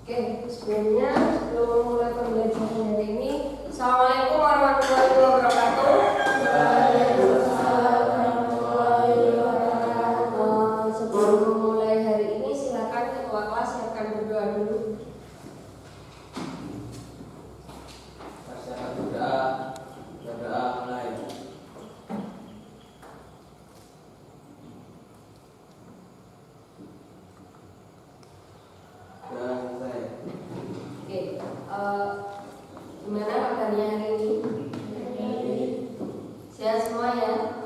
Oke, sebelum memulai pembelajaran hari ini, Assalamualaikum warahmatullahi wabarakatuh. Sebelum memulai hari ini, silakan ketua kelas silakan berdoa dulu. Silakan berdoa mulai. Gimana kabarnya hari ini? Sehat semua ya?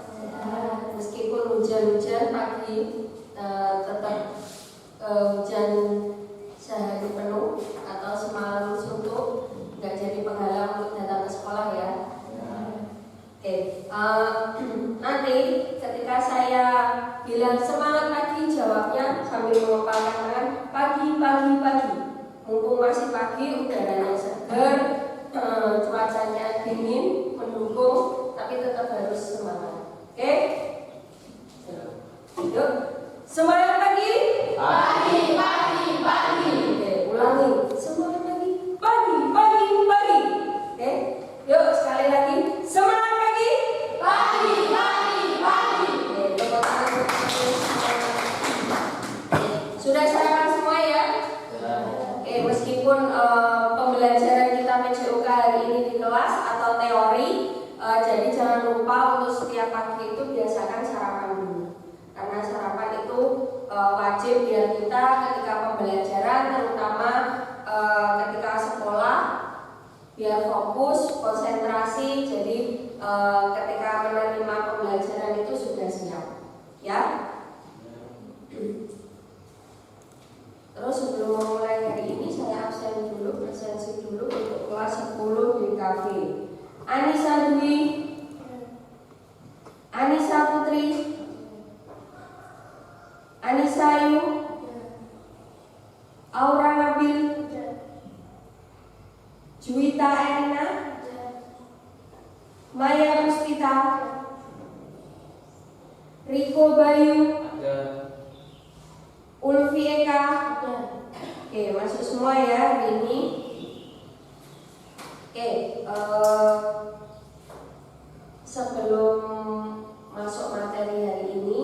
Meskipun hujan-hujan pagi, tetap hujan sehari penuh atau semalam suntuk, nggak jadi penghalang untuk datang ke sekolah ya. Nanti ketika saya bilang semangat pagi, jawabnya sambil mengepalkan tangan, pagi. Mumpung masih pagi, udaranya segar, cuacanya dingin, mendukung, tapi tetap harus semangat. Oke? Yuk, semangat pagi. Pagi. Oke, ulangi. Semangat pagi. Oke? Yuk, sekali lagi. Semangat pagi. Oke, tepuk tangan. Sudah sarapan semua ya? Oke, meskipun pembelajaran kita PJOK hari ini di kelas atau teori, jadi jangan lupa untuk setiap pagi itu biasakan sarapan dulu. Karena sarapan itu wajib biar kita ketika pembelajaran, terutama ketika sekolah, biar fokus, konsentrasi. Jadi ketika menerima pembelajaran itu sudah siap, ya. Terus sebelum memulai hari ini saya presensi dulu untuk kelas 10 DKV. Anissa Dwi, Anissa Putri, Anissa Ayu, Aura Nabil, Juwita Elina, Maya Puspita, Riko Bayu, Ulfi Eka. Oke, masuk semua ya hari ini. Oke, sebelum masuk materi hari ini,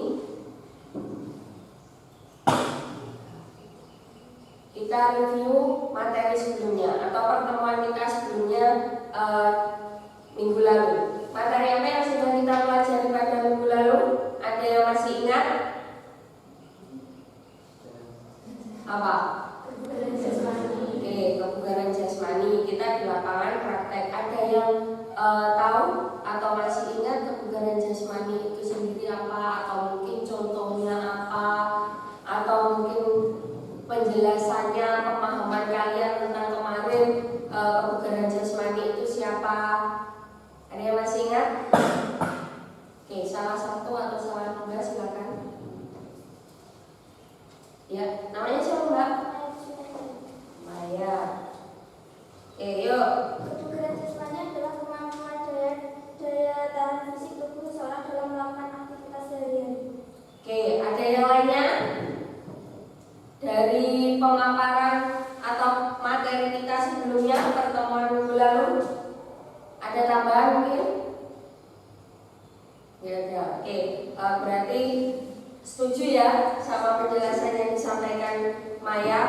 kita review materi sebelumnya atau pertemuan kita sebelumnya minggu lalu. Materi apa yang sudah kita pelajari pada minggu lalu? Ada yang masih ingat? Apa? Oke, kebugaran jasmani. Kita di lapangan praktek. Ada yang tahu atau masih ingat kebugaran jasmani itu sendiri apa? Atau mungkin contohnya apa? Atau mungkin penjelasannya, pemahaman kalian tentang kemarin kebugaran jasmani itu siapa? Ada yang masih ingat? Oke, salah satu atau salah dua silakan. Ya, namanya siapa Mbak? Maya. Oke, yuk. Kebugaran jasmani adalah kemampuan daya tahan fisik tubuh seseorang dalam melakukan aktivitas sehari-hari. Oke, ada yang lainnya? Dari pemaparan atau materi kita sebelumnya pertemuan minggu lalu, ada tambahan mungkin? Ya ada. Oke, berarti setuju ya sama penjelasan yang disampaikan Maya.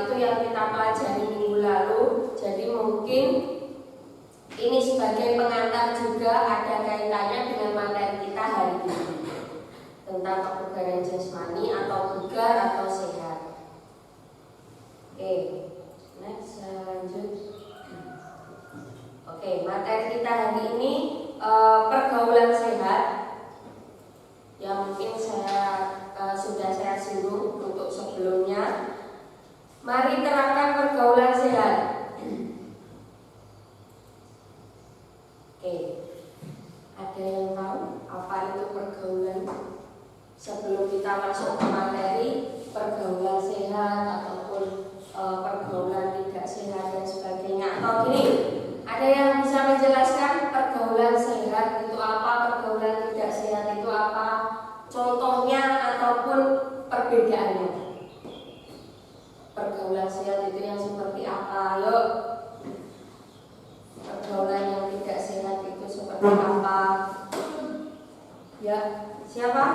Itu yang kita pelajari minggu lalu. Jadi mungkin ini sebagai pengantar juga ada kaitannya dengan materi kita hari ini tentang kebugaran jasmani atau bugar atau sehat. Oke, next lanjut. Oke, materi kita hari ini pergaulan sehat. Yang mungkin sudah saya singgung untuk sebelumnya. Mari terapkan pergaulan sehat. Oke, ada yang tahu apa itu pergaulan? Sebelum kita masuk ke materi pergaulan sehat ataupun pergaulan tidak sehat dan sebagainya, atau gini, ada yang bisa menjelaskan pergaulan sehat itu apa, pergaulan tidak sehat itu apa, contohnya ataupun perbedaannya? Pergaulan sehat itu yang seperti apa? Yuk. Pergaulan yang tidak sehat itu seperti apa? Ya, siapa?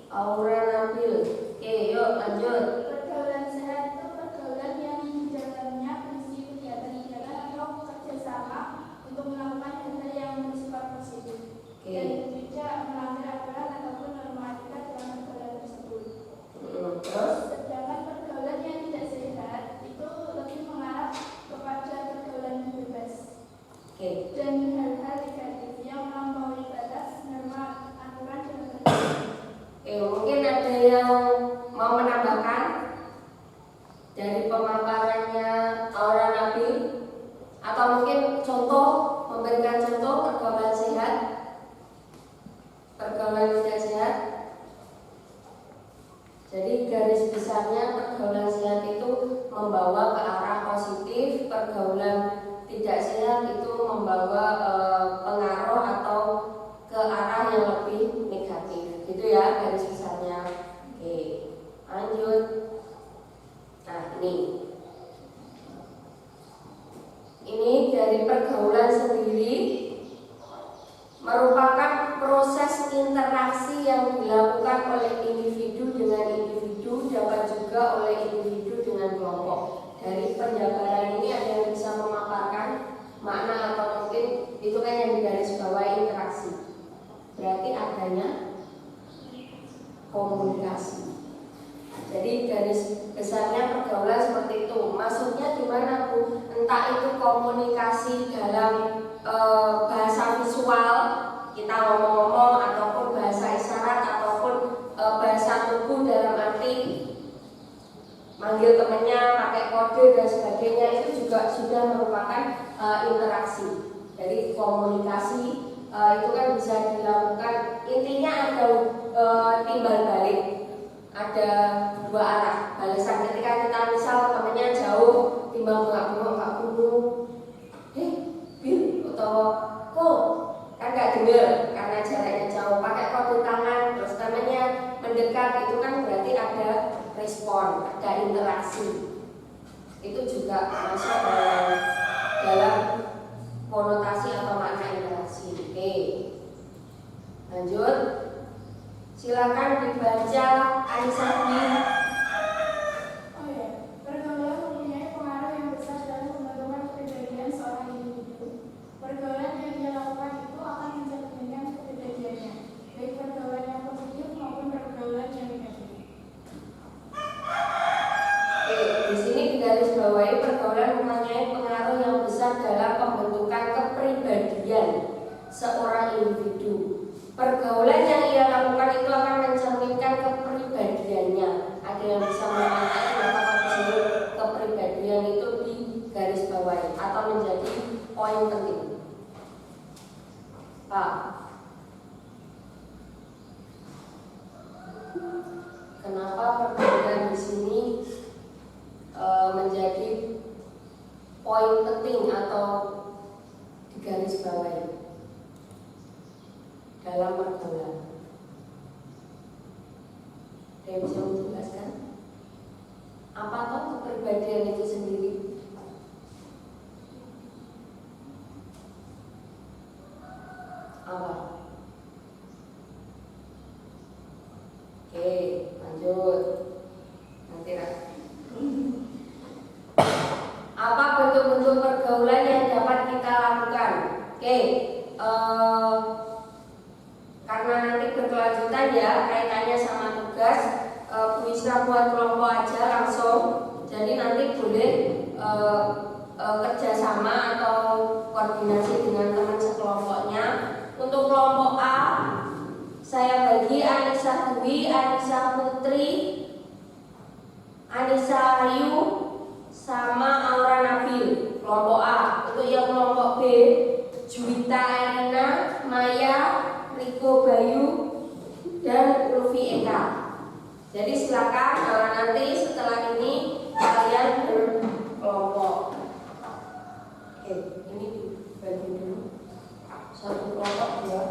Aura Nabil. Oke, yuk lanjut. Pergaulan sehat itu pergaulan yang di dalamnya berisi kegiatan-kegiatan atau kerjasama untuk melakukan hal-hal yang bersifat positif. Oke. Dan tidak melanggar aturan ataupun norma etika dalam pergaulan tersebut. Terus? Sedangkan pergaulan yang tidak sehat itu lebih mengarah kepada pergaulan yang bebas Oke. dan hal-hal negatif yang melampaui batas norma aturan dan pergaulan. Mungkin ada yang mau menambahkan dari pemaparannya Aura Nabil, atau mungkin contoh, memberikan contoh pergaulan sehat, pergaulan tidak sehat. Jadi garis besarnya pergaulan sehat itu membawa ke arah positif, pergaulan tidak sehat itu membawa pengaruh atau ke arah yang lebih negatif, gitu ya garis besarnya. Oke, lanjut. Nah ini dari pergaulan sendiri merupakan proses interaksi yang dilakukan oleh individu dengan individu, dapat juga oleh individu dengan kelompok. Dari penjabaran ini ada yang bisa memaparkan makna atau mungkin itu kan yang digarisbawahi interaksi. Berarti adanya komunikasi. Jadi garis besarnya pergaulan seperti itu. Maksudnya gimana Bu? Entah itu komunikasi dalam bahasa visual, kita ngomong-ngomong, ataupun bahasa isyarat, ataupun bahasa tubuh dalam arti manggil temannya, pakai kode dan sebagainya, itu juga sudah merupakan interaksi. Jadi komunikasi itu kan bisa dilakukan, intinya ada timbal balik, ada dua arah balasan. Ketika kita misal temannya jauh, timbal bengak bunuh, Bil atau kok kan gak dengar karena jaraknya jauh, pakai kode tangan, terus temannya mendekat, itu kan berarti ada respon, ada interaksi. Itu juga masuk dalam konotasi atau makna interaksi. Oke, lanjut. Silakan dibaca Aisyah. Pergaulan mempunyai pengaruh yang besar dalam pembentukan kepribadian seorang individu. Pergaulan yang dia lakukan itu akan mencerminkan kepribadiannya, baik pergaulan yang positif maupun pergaulan yang negatif. Di sini digarisbawahi pergaulan mempunyai pengaruh yang besar dalam pembentukan kepribadian seorang individu. Pergaulan yang ia lakukan itu akan mencerminkan kepribadiannya. Ada yang bisa menanyakan apakah di sini kepribadian itu digarisbawahi atau menjadi poin penting. Pak, kenapa pergaulan di sini menjadi poin penting atau digarisbawahi dalam pergaulan? Ada yang bisa menjelaskan? Apa toh kepribadian itu sendiri? Apa? Oke, lanjut. Nanti apa bentuk-bentuk pergaulan yang dapat kita lakukan? Oke, karena nanti berkelanjutan ya kaitannya sama tugas, Bu Isra buat kelompok aja langsung. Jadi nanti boleh kerjasama atau koordinasi dengan teman sekelompoknya. Untuk kelompok A, saya bagi Anissa Dwi, Anissa Putri, Anissa Ayu, sama Aura Nabil. Kelompok A. Untuk yang kelompok B, Juwita Erina, Maya, Riko Bayu, dan Ulfi Eka. Jadi silakan nanti setelah ini kalian berkelompok. Oke, ini dibagi dulu. Satu kelompok dua.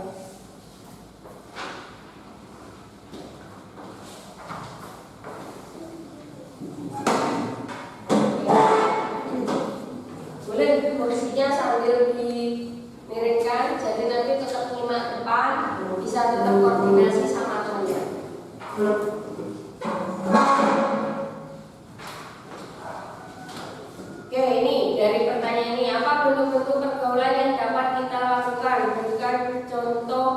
sambil dimiringkan, jadi nanti tetap nyimak depan, bisa tetap koordinasi sama temannya. Oke, ini dari pertanyaan ini, apa bentuk-bentuk pergaulan yang dapat kita lakukan? Berikan contoh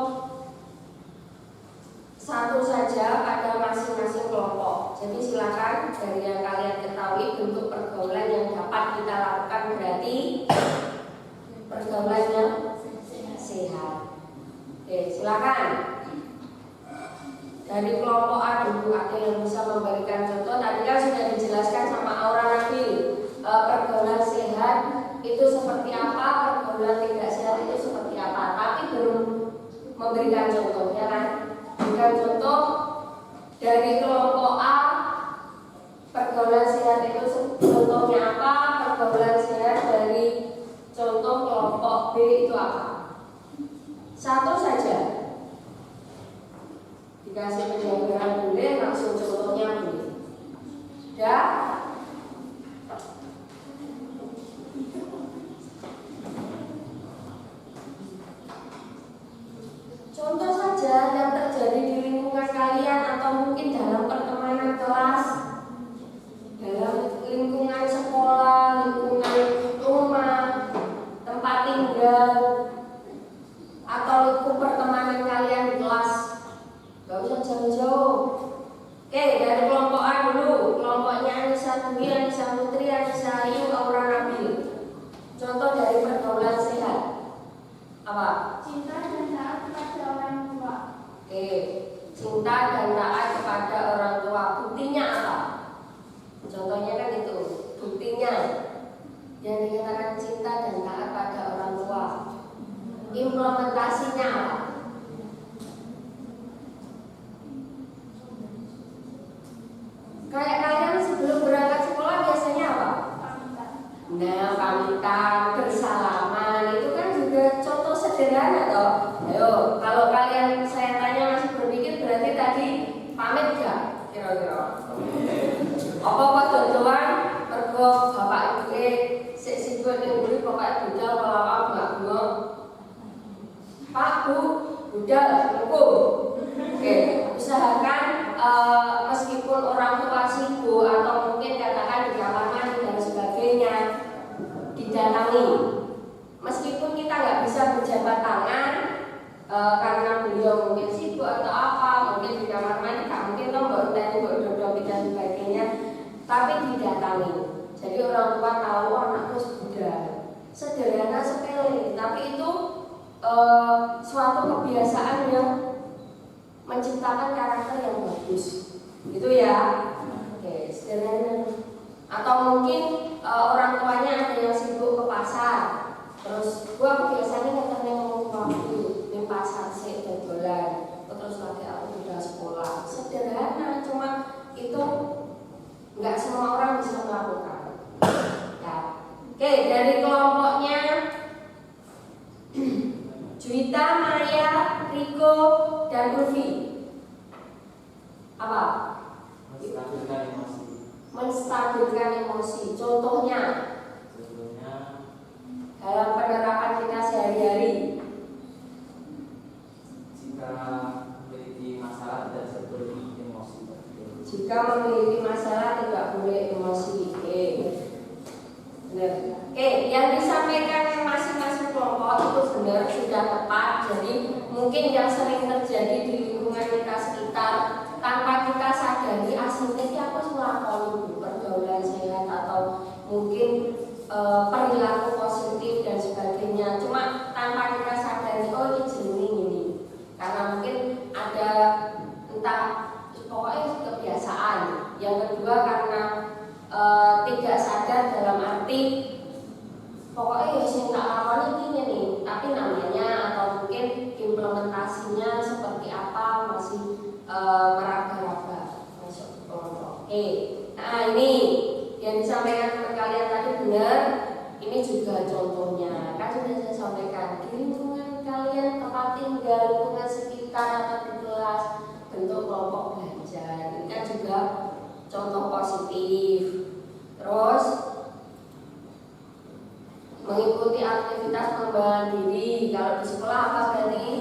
satu saja pada masing-masing kelompok. Jadi silakan dari yang kalian ketahui bentuk pergaulan yang dapat kita lakukan, berarti pergaulan yang sehat. Oke, silakan. Dari kelompok A dulu, ada yang bisa memberikan contoh. Tadi kan sudah dijelaskan sama Aura Nabil, pergaulan sehat itu seperti apa, pergaulan tidak sehat itu seperti apa, tapi belum memberikan contoh, ya kan? Berikan contoh dari kelompok A, pergaulan sehat itu contohnya apa, pergaulan sehat dari contoh kelompok B itu apa? Satu saja. Dikasih penjabaran boleh, langsung contohnya boleh. Ya. Contoh saja yang terjadi di lingkungan kalian atau mungkin dalam pertemanan kelas, dalam lingkungan sekolah, lingkungan rumah, tempat tinggal, atau lingkup pertemanan kalian di kelas. Gak usah jauh-jauh. Oke, dari kelompok A dulu. Kelompoknya Anissa Dwi, Anissa Putri, Anissa Ayu, Aura Nabil. Contoh dari pergaulan sehat apa? Cinta dan taat kepada orang tua. Oke, cinta dan taat kepada orang tua. Buktinya apa? Contohnya kan itu. Buktinya yang dikatakan cinta dan taat pada orang tua. Implementasinya apa? Kayak kalian sebelum berangkat sekolah biasanya apa? Pamitan. Nah, pamitan, bersalaman, itu kan juga contoh sederhana toh. Ayo, kalau kalian saya tanya masih berpikir, berarti tadi pamit gak? Kira-kira. Apa doang mergo bapak ibu sik sibuk ning mburi bapak budal kalau apa enggak bengok. Pak Bu, budal niku. Oke, usahakan meskipun orang tua sibuk atau mungkin katakan di kamar mandi dan sebagainya, didatangi. Meskipun kita nggak bisa berjabat tangan karena beliau mungkin sibuk atau apa, mungkin di kamar mandi, nggak mungkin toh mbak tani, mbak dodopi dan sebagainya, tapi didatangi. Jadi orang tua tahu anakku budal. Sederhana sepele, tapi itu suatu kebiasaan yang menciptakan karakter yang bagus, gitu ya. Oke, sederhana. Atau mungkin orang tuanya ada yang sibuk ke pasar, terus gua biasanya katanya ngomong waktu di pasar sih dodolan, terus lagi aku udah sekolah. Sederhana, cuma itu nggak semua orang bisa melakukan. Ya. Oke, dari kelompoknya Juwita, Maya, Riko, dan Ulfi. Apa? Menstabilkan emosi. Menstabilkan emosi. Contohnya dalam penerapan kita sehari-hari. Jika memiliki masalah tidak seperti emosi. Jika memiliki masalah tidak boleh emosi. Oke. Benar. Oke, yang disampaikan masing-masing kelompok itu benar, sudah tepat. Jadi mungkin yang sering terjadi di lingkungan kita sekitar tanpa kita sadari aslinya apa melakukan pergaulan sehat atau mungkin perilaku positif dan sebagainya. Cuma tanpa kita sadari, oh ini jenis ini. Karena mungkin ada entah pokoknya kebiasaan. Yang kedua karena tidak sadar dalam arti pokoknya ya sing tak lakoni ini nih, tapi namanya atau mungkin implementasinya seperti apa masih meraba-raba masuk kelompok. Oke, nah ini yang disampaikan ke kalian tadi benar. Ini juga contohnya kan sudah saya sampaikan di lingkungan kalian, tempat tinggal, lingkungan sekitar atau di kelas, bentuk kelompok belajar. Ini kan juga contoh positif. Terus mengikuti aktivitas pengembangan diri. Kalau di sekolah apa berarti?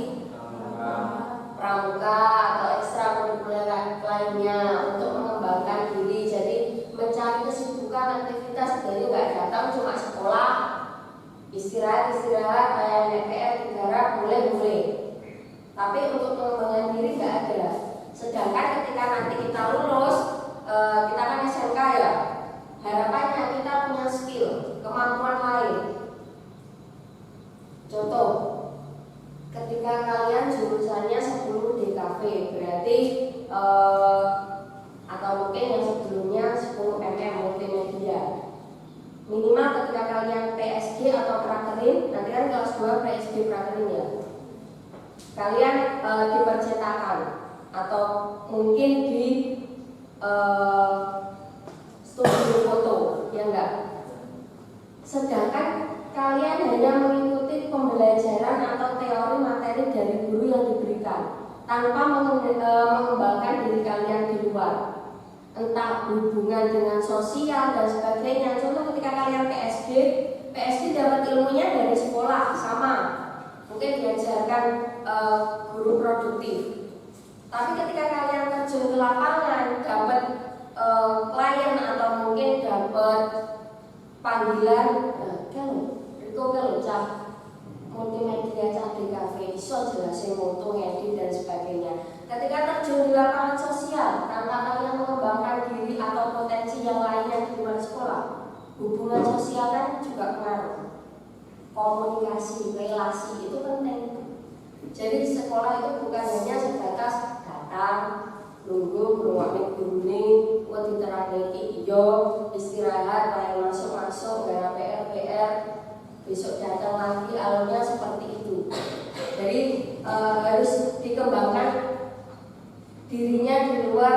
Pramuka atau ekstrakurikuler lainnya untuk mengembangkan diri. Jadi mencari kesibukan aktivitas, jadi nggak datang cuma sekolah, istirahat kayak DPR negara boleh. Tapi untuk pengembangan diri nggak ada. Sedangkan ketika nanti kita lulus, kita kan SMK ya, harapannya kita punya skill, kemampuan lain. Contoh, ketika kalian jurusannya 10 DKV, berarti atau mungkin yang sebelumnya 10 MM multimedia. Minimal ketika kalian PSG atau prakerin, nanti kan kelas 2 PSG prakerin ya. Kalian di percetakan atau mungkin di studio foto, ya enggak? Sedangkan kalian hanya mengikuti pembelajaran atau teori materi dari guru yang diberikan tanpa mengembangkan diri kalian di luar, entah hubungan dengan sosial dan sebagainya. Contoh ketika kalian PSG dapat ilmunya dari sekolah sama, mungkin diajarkan guru produktif. Tapi ketika kalian terjun ke lapangan, dapat klien atau mungkin dapat panggilan, kalau cah multimedia, cah DKV, iso jelasin moto, ngedit dan sebagainya. Ketika terjun di lapangan sosial, tanpa kalian mengembangkan diri atau potensi yang lainnya di luar sekolah, hubungan sosial kan juga pengaruh. Komunikasi, relasi itu penting. Jadi di sekolah itu bukan hanya sebatas datang, nunggu, berwakil gurune, diterangin iyo, istirahat, lain masuk, gara PR, besok datang lagi, alurnya seperti itu. Jadi harus dikembangkan dirinya di luar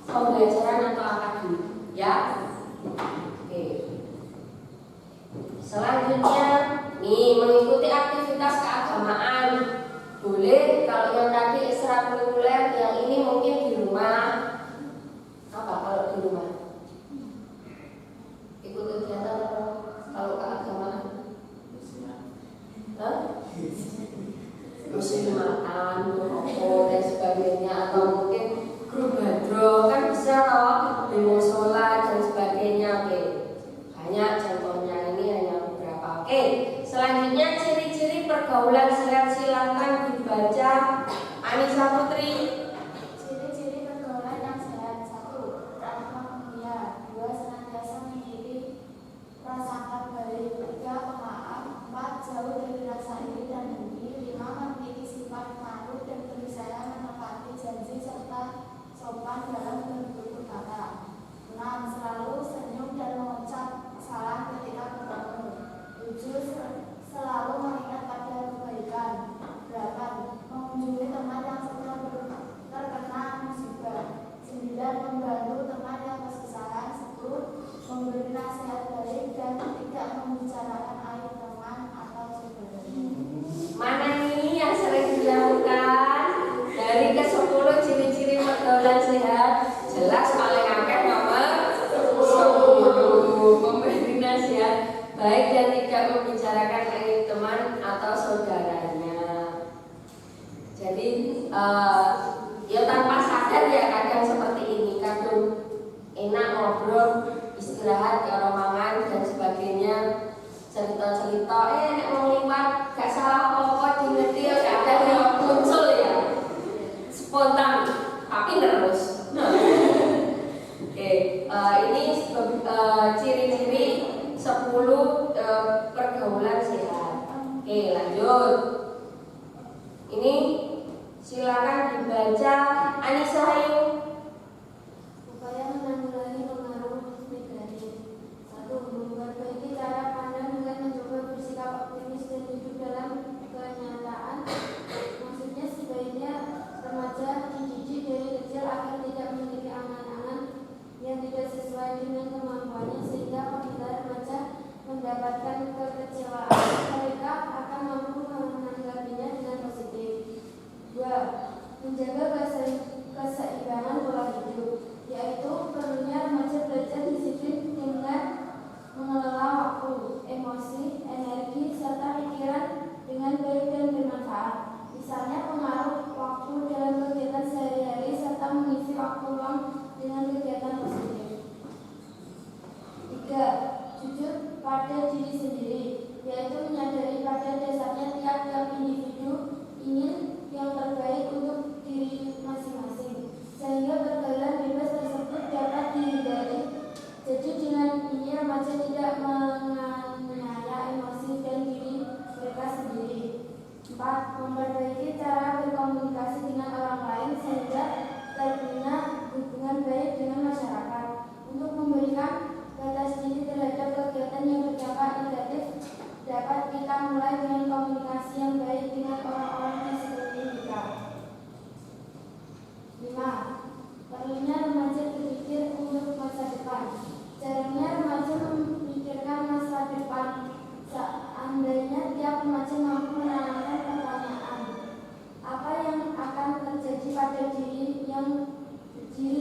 pembelajaran atau akademik, ya. Oke. Selanjutnya, nih mengikuti aktivitas keagamaan. Boleh kalau yang tadi ekstrakurikuler, yang ini mungkin di rumah. Apa kalau di rumah? Ikut kegiatan kalau keagamaan? Muslimatan, rokok dan sebagainya, atau mungkin grup hadro kan bisa loh, demo sholat dan sebagainya. Oke, banyak contohnya, ini hanya beberapa. Oke, selanjutnya ciri-ciri pergaulan sehat, silakan dibaca Anissa Putri. Ciri-ciri pergaulan yang sehat: 1. Ramah mulia. 2. Senantiasa mengikuti prasangka baik. 3. Pemaaf. 4. Jauh dari rasa iri dan dengki. 5. Memiliki sifat malu dan berusaha menepati janji serta sopan dalam bertutur kata. 6. Selalu senyum dan mengucap salam ketika bertemu. 7. Selalu mengingat pada kebaikan. 8. Mengunjungi teman yang sedang terkena musibah. 9. Membantu teman yang kesusahan. 10. Memberi nasihat baik dan tidak membicarakan aib teman atau saudaranya. Mana nih yang sering dilakukan? Dari ke-10 ciri-ciri pergaulan sehat, jelas paling akeh nomor 10. Memberi nasihat baik dan tidak membicarakan aib teman atau saudaranya. Jadi ya tanpa sadar ya kadang seperti ini, kadang enak ngobrol, istirahat ke orang mangan dan sebagainya, cerita-cerita nek mau liwat gak salah apa-apa dingerti ya, kadang yang muncul ya spontan tapi terus. Oke, ini ciri-ciri 10 pergaulan sehat. Oke, lanjut. Ini silakan dibaca Anissa Hayu. Upaya menanggulangi pengaruh negatif. 1. Memperbaiki cara pandang dengan mencoba bersikap optimis dan hidup dalam kenyataan. Maksudnya sebaiknya remaja dididik dari kecil agar tidak memiliki angan-angan yang tidak sesuai dengan kemampuannya, sehingga apabila remaja mendapatkan kekecewaan, mereka akan mampu peluang dengan kegiatan positif. 3. Jujur pada diri sendiri, yaitu menyadari pada dasarnya tiap-tiap individu ingin yang terbaik untuk diri masing-masing, sehingga pergaulan bebas tersebut dapat dihindari. Jadi dengan ini remaja tidak menganiaya emosi dan diri mereka sendiri. 4. Memperbaiki cara berkomunikasi dengan orang lain sehingga terbina hubungan baik dengan masyarakat. Untuk memberikan batas diri terhadap kegiatan yang berdampak negatif, dapat kita mulai dengan komunikasi yang baik dengan orang-orang di sekeliling kita. 5. Perlunya remaja berpikir untuk masa depan. Jarangnya remaja memikirkan masa depan. Seandainya tiap remaja mampu menanyakan pertanyaan, apa yang akan terjadi pada diri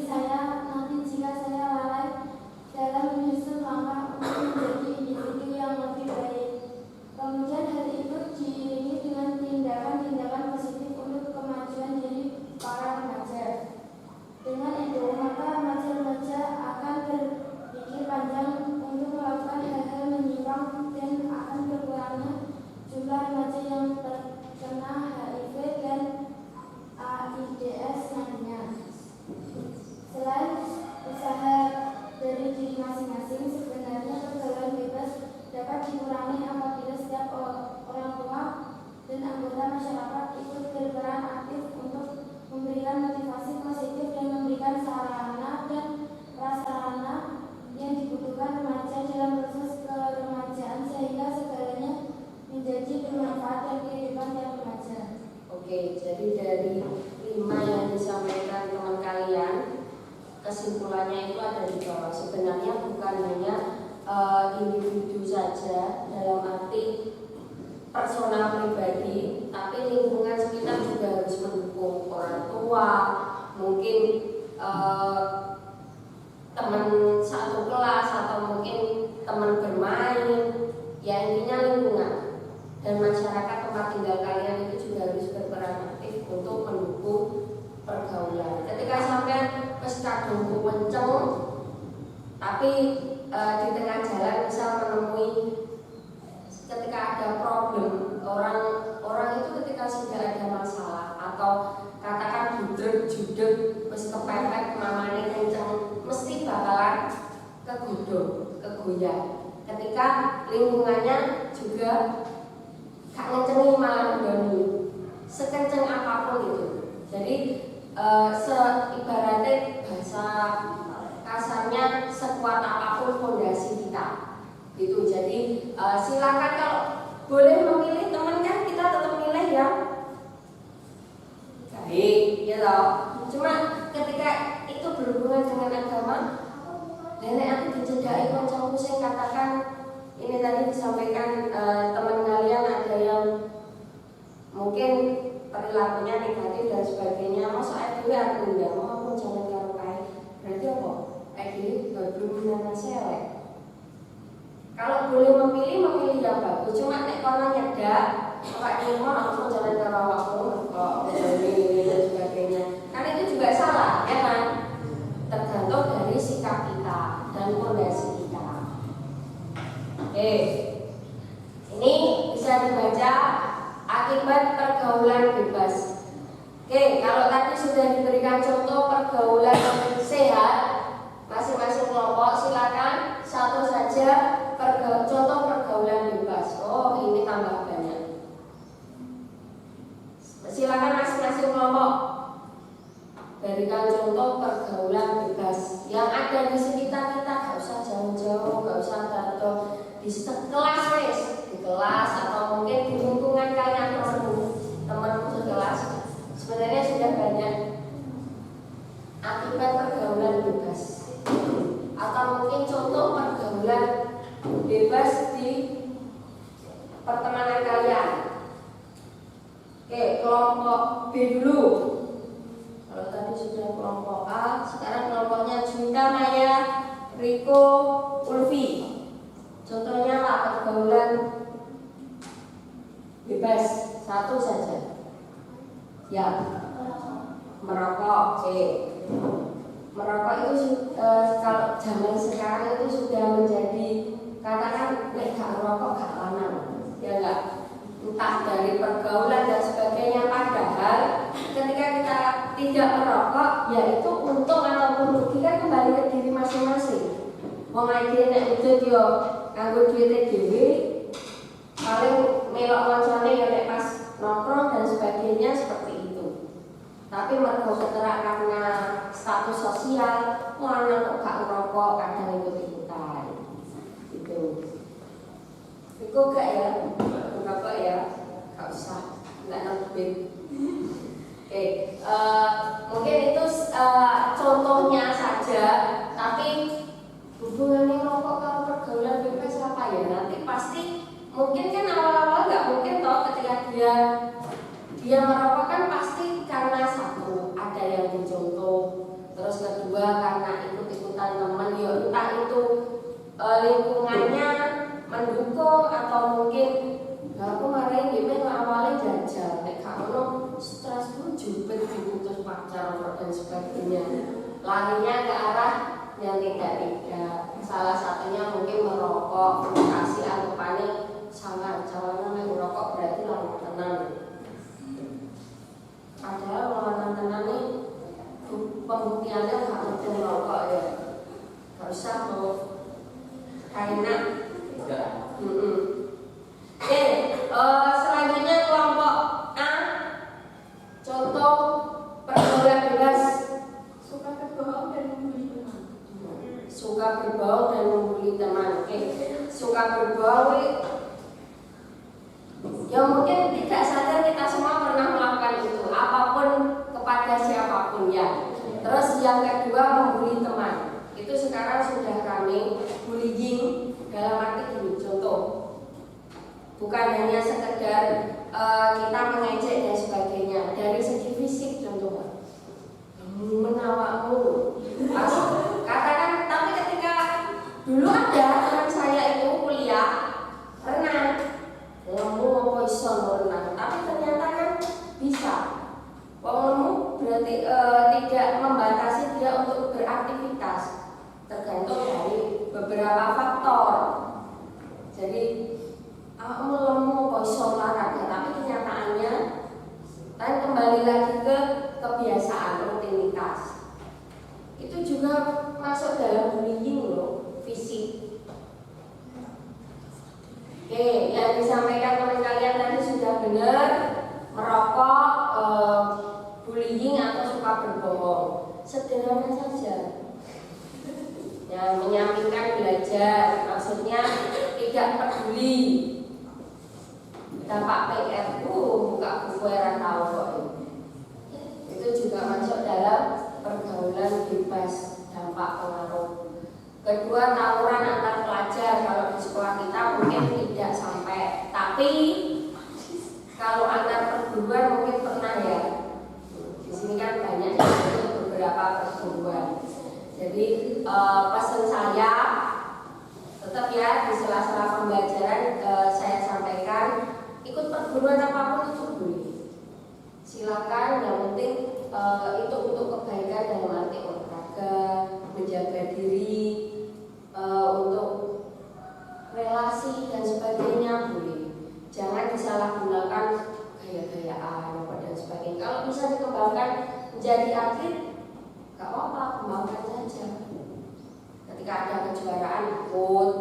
saya nanti jika saya lalai dalam menyusun langkah untuk menjadi individu yang lebih baik. Kemudian hal itu diiringi dengan tindakan-tindakan positif untuk kemajuan diri para remaja. Dengan itu, maka remaja-remaja akan berpikir panjang untuk melakukan hal-hal menyimpang dan akan berkurangnya jumlah remaja yang terkena HIV dan AIDS nantinya. Selain usaha dari diri masing-masing, sebenarnya pergaulan bebas dapat dikurangi apabila setiap orang tua dan anggota masyarakat ikut berperan aktif untuk memberikan motivasi positif dan memberikan sarana dan prasarana yang dibutuhkan remaja dalam proses keremajaan sehingga segalanya menjadi bermanfaat dan kehidupan tiap remaja. Oke, jadi dari 5 yang disampaikan teman kalian, kesimpulannya itu ada di bawah. Sebenarnya bukan hanya individu saja dalam arti personal pribadi, tapi lingkungan sekitar juga harus mendukung. Orang tua, mungkin teman satu kelas atau mungkin teman bermain, ya intinya lingkungan. Dan masyarakat tempat tinggal kalian itu juga harus berperan aktif untuk mendukung pergaulan. Ketika sampai wis kadung kenceng, tapi di tengah jalan bisa menemui ketika ada problem, orang itu ketika sudah ada masalah atau katakan judeg wis kepepet mamane kenceng, mesti bakalan kegoyah. Ketika lingkungannya juga gak ngencengi malah ngegoni sekenceng apapun itu. Jadi ibaratnya bahasa kasarnya sekuat apapun fondasi kita gitu. Jadi silakan kalau boleh memilih teman kan kita tetap milih yang baik gitu. Cuma ketika itu berhubungan dengan agama, nenek aku dicedai kancaku sing katakan ini tadi disampaikan teman kalian ada yang mungkin perilakunya negatif dan sebagainya. Masa aku enggak mau aku jangan karo kae. Berarti apa? Iki berhubungan selek. Kalau boleh memilih yang bagus. Cuma nek kono nyedak, kok nyuwun langsung jalan karo awakmu kok ini dan sebagainya. Kan itu juga salah, ya kan? Tergantung dari sikap kita dan fondasi kita. Oke. Ini bisa dibaca akibat pergaulan bebas. Oke, kalau tadi sudah diberikan contoh pergaulan sehat masing-masing kelompok, silakan satu saja contoh pergaulan bebas. Oh, ini tambah banyak. Silakan masing-masing kelompok berikan contoh pergaulan bebas yang ada di sekitar kita. Gak usah jauh-jauh, gak usah tato di kelas wes, di kelas atau mungkin di lingkungan kalian temanmu sekelas. Sebenarnya sudah banyak akibat pergaulan bebas. Atau mungkin contoh pergaulan bebas di pertemanan kalian. Oke, kelompok B dulu. Kalau tadi sudah kelompok A, sekarang kelompoknya Junta, Maya, Riko, Ulfi. Contohnya lah pergaulan bebas satu saja. Ya, merokok. Oke. merokok itu kalau zaman sekarang itu sudah menjadi katakan nek gak merokok gak lanang, ya enggak, entah dari pergaulan dan sebagainya. Padahal ketika kita tidak merokok, yaitu untung ataupun rugi kan kembali ke diri masing-masing. Wong iki nek udut yo nganggo duwite dhewe, paling melok koncone ya nek pas nongkrong dan sebagainya seperti itu. Tapi mergo keterak karena status sosial, lanang kok gak ngerokok, kadang ikut-ikutan. Gitu. Iku gak ya? Ngerokok ya? Gak usah, gak nerbit. Oke, mungkin itu contohnya saja. Tapi hubungannya ngerokok kalau pergaulan bebas apa ya? Nanti pasti mungkin kan awal-awal nggak mungkin toh ketika dia merokok kan pasti karena satu ada yang dicontoh, terus kedua karena ikut-ikutan teman, ya entah itu lingkungannya mendukung atau mungkin aku kemarin gimana awalnya jajal, nek kamu stres pun jubet diputus pacar dan sebagainya, larinya ke arah yang tidak. Salah satunya mungkin merokok, kasih anggapannya sangat calonnya yang merokok berarti lalu tenang. Padahal lawan tenan nih pembuktiannya nggak mungkin merokok ya, nggak usah mau karena. Oke, selanjutnya kelompok A, contoh pergaulan bebas. Suka berbohong dan membuli teman. Suka berbohong dan membuli teman. Oke, suka berbohong ya mungkin tidak sadar kita semua pernah melakukan itu, apapun kepada siapapun ya. Terus yang kedua membuli teman, itu sekarang sudah ramai. Bullying dalam arti gini, contoh, bukan hanya sekedar kita mengejek dan sebagainya, dari segi fisik contoh, menawakmu, pas katakan. Tapi ketika dulu ada teman saya itu kuliah renang, lemu apa iso renang, tapi ternyata kan bisa. Lemu berarti tidak membatasi dia untuk beraktivitas, tergantung dari beberapa faktor. Jadi lemu apa iso olahraga, tapi kenyataannya kan kembali lagi ke kebiasaan, rutinitas. Itu juga masuk dalam bullying loh, fisik. Oke, yang disampaikan teman kalian tadi sudah benar. Merokok, bullying atau suka berbohong, sederhana saja. Ya, menyampingkan belajar, maksudnya tidak peduli. Dampak PR buka buku era tahu kok. Itu juga masuk dalam pergaulan bebas, dampak pengaruh. Kedua, tawuran antar pelajar. Kalau di sekolah kita mungkin tidak sampai, tapi kalau antar perguruan mungkin pernah ya. Di sini kan banyak beberapa perguruan. Jadi pesan saya tetap ya di sela-sela pembelajaran saya sampaikan, ikut perguruan apapun itu boleh. Silakan, yang penting itu untuk kebaikan dalam arti olahraga, menjaga diri, untuk relasi dan sebagainya boleh. Jangan disalahgunakan gaya-gayaan dan sebagainya. Kalau bisa dikembangkan menjadi atlet, gak apa-apa, kembangkan saja. Ketika ada kejuaraan ikut,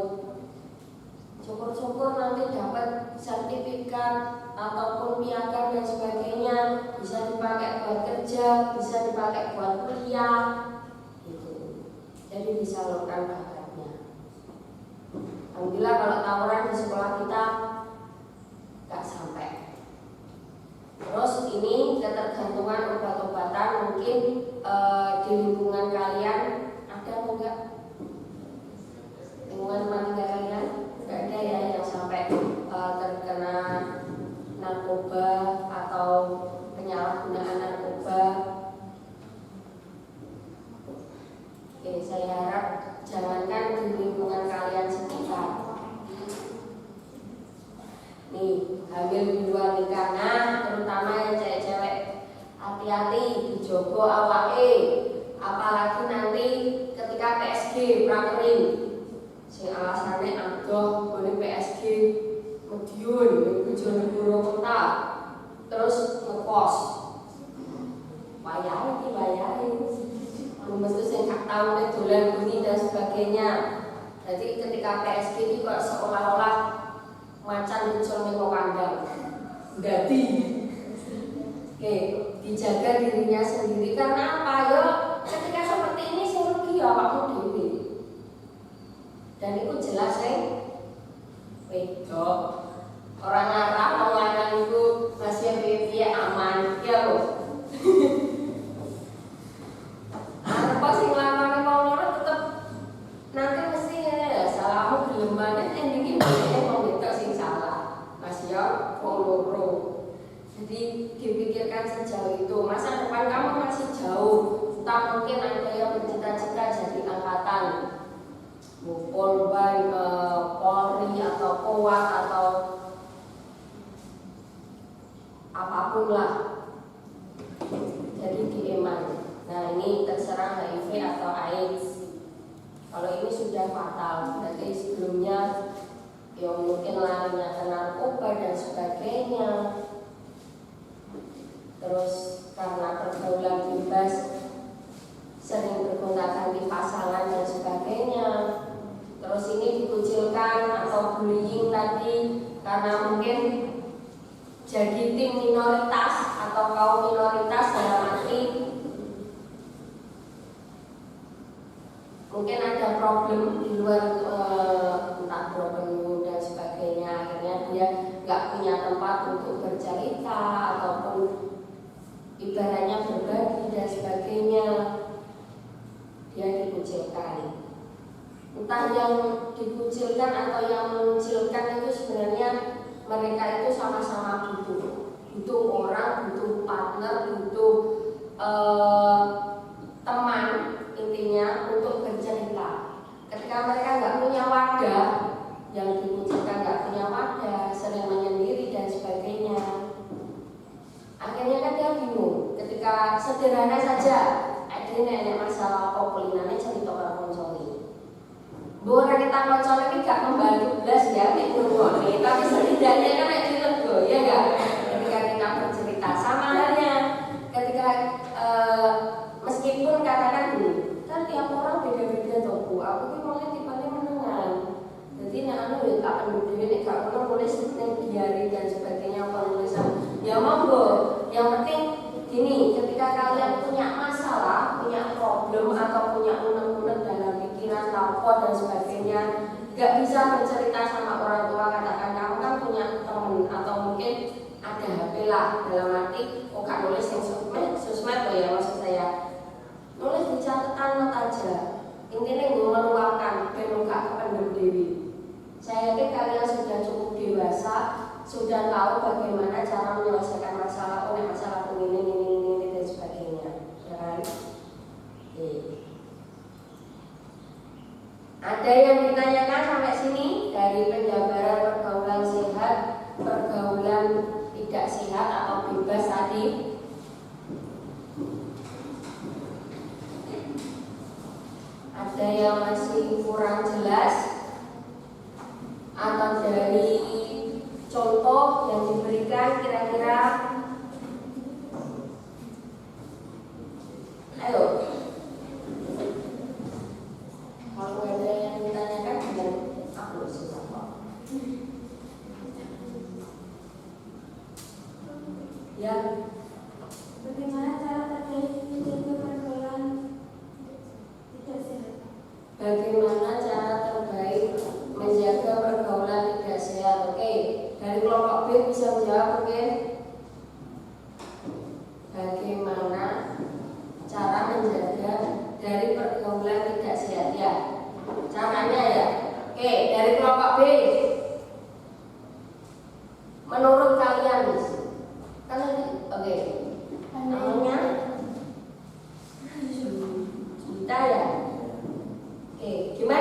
syukur-syukur nanti dapat sertifikat ataupun piagam dan sebagainya, bisa dipakai buat kerja, bisa dipakai buat kuliah, gitu. Jadi disalurkan bakatnya. Alhamdulillah kalau tawuran di sekolah kita gak sampai. Terus ini ketergantungan obat-obatan mungkin di lingkungan kalian ada atau enggak? Lingkungan rumah tangga kalian enggak ada ya yang sampai terkena narkoba atau penyalahgunaan narkoba. Oke, saya harap jangankan di lingkungan kalian sekitar. Nih, hamil di luar nikah, terutama yang cewek-cewek, hati-hati dijogo awake. Apa apalagi nanti ketika PSG prakerin sing alasannya adoh boleh PSG Madiun Bojonegoro kota terus ngekos wayahe belum tentu sing gak tau nek dolan bunyi dan sebagainya. Jadi ketika PSG itu kok seolah-olah macan muncul ning kandang ganti. Oke, dijaga dirinya sendiri karena apa? Yo, ketika seperti ini sing rugi ya awakmu dhewe. Dan itu jelas wedok. Orang arah wong lanang iku masih piye aman, ya lho. Apa sing lanang mau loro tetep nanti mesti ya salahmu gelembane endingnya wong wedok sing salah. Mas ya wong loro. Jadi dipikirkan sejauh itu. Masa depan kamu masih jauh. Tak mungkin ada yang bercita-cita jadi angkatan Polri atau Kowat atau apapun lah. Jadi dieman. Nah ini terserang HIV atau AIDS. Kalau ini sudah fatal, berarti sebelumnya ya mungkin larinya ke narkoba dan sebagainya. Terus karena pergaulan bebas sering bergonta-ganti pasangan dan sebagainya. Terus ini dikucilkan atau bullying tadi karena mungkin jadi tim minoritas atau kaum minoritas dalam arti mungkin ada problem di luar entah problem dan sebagainya, akhirnya dia nggak punya tempat untuk bercerita ataupun ibaratnya berbagi dan sebagainya, dia dikucilkan. Entah yang dikucilkan atau yang mengucilkan itu sebenarnya mereka itu sama-sama butuh orang, butuh partner, butuh teman intinya untuk bercerita. Ketika mereka nggak punya wadah, yang dikucilkan nggak punya wadah, sering menyendiri dan sebagainya, akhirnya kan dia bingung. Ketika sederhana saja, ada nenek masalah populinannya cerita orang konsoli. Bukan kita konsol ini gak membantu belas ya, tapi setidaknya kan ada dilego ya nggak? Ketika kita bercerita sama halnya, ketika meskipun katakan dulu, kan tiap orang beda-beda toh bu. Aku tuh mulai tipenya menengan. Jadi nak anu ya tak penduduk ini gak perlu nulis diari dan sebagainya penulisan. Ya monggo. Yang penting gini, ketika kalian punya masalah, punya problem atau punya unek-unek dalam pikiran, lapor dan sebagainya, nggak bisa bercerita sama orang tua, katakan kamu kan punya teman atau mungkin ada HP lah, dalam arti gak nulis yang sosmed loh ya maksud saya, nulis di catatan not aja, intinya gue meluapkan gak kependem dewi. Saya yakin kalian sudah cukup dewasa, sudah tahu bagaimana cara menyelesaikan masalah, masalah ini dan sebagainya, ya kan? Ada yang ditanyakan sampai sini dari penjabaran pergaulan sehat, pergaulan tidak sehat atau bebas tadi? Ada yang masih kurang jelas atau dari contoh yang diberikan kira-kira? Ayo. Kalau ada yang ditanyakan dengan aku susah kok. Ya. Bagaimana cara terkait menjaga pergaulan tidak sehat? Bagaimana cara terbaik menjaga pergaulan tidak sehat? Oke, dari kelompok B bisa menjawab, oke? Bagaimana cara menjaga dari pergaulan tidak sehat ya? Caranya ya. Oke, dari kelompok B. Menurut kalian, kan oke. Namanya Juta ya. Oke, gimana?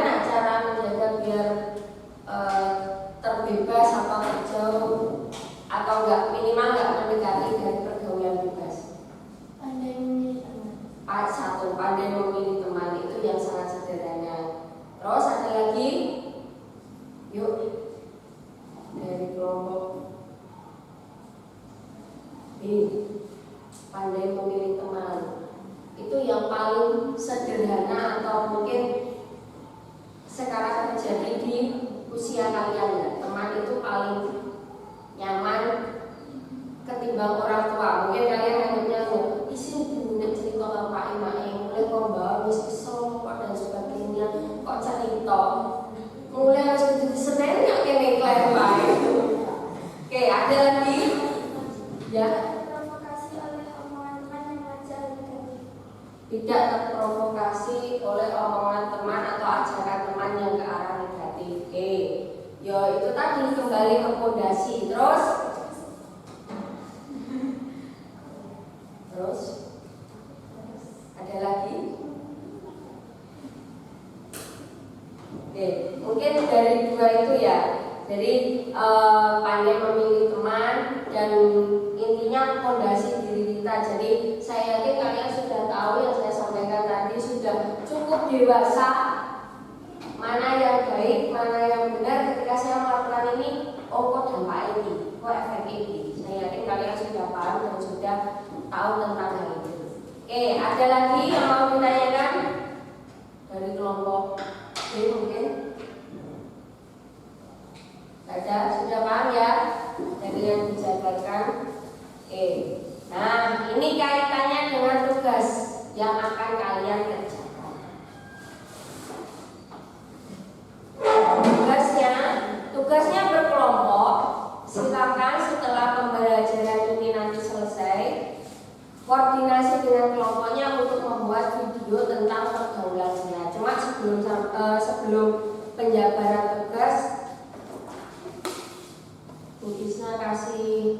teman atau ajakan teman yang ke arah negatif. Oke, ya itu tadi kembali ke pondasi. Terus ada lagi? Oke, mungkin dari dua itu ya. Jadi pandai memilih teman dan intinya pondasi diri kita. Jadi saya yakin kalian sudah tahu yang saya sampaikan tadi, sudah cukup dewasa mana yang baik, mana yang benar ketika saya melakukan ini. Oh, kok dampak ini, kok efek ini. Saya yakin kalian sudah paham dan sudah tahu tentang hal itu. Oke, ada lagi yang mau ditanyakan dari kelompok B mungkin? Ada, sudah paham ya dari yang dijabarkan? Oke. Nah, ini kaitannya dengan tugas yang akan kalian kerjakan. Tugasnya berkelompok. Silakan setelah pembelajaran ini nanti selesai, koordinasi dengan kelompoknya untuk membuat video tentang pergaulan zina. Cuma sebelum penjabaran tugas, Bu Isna kasih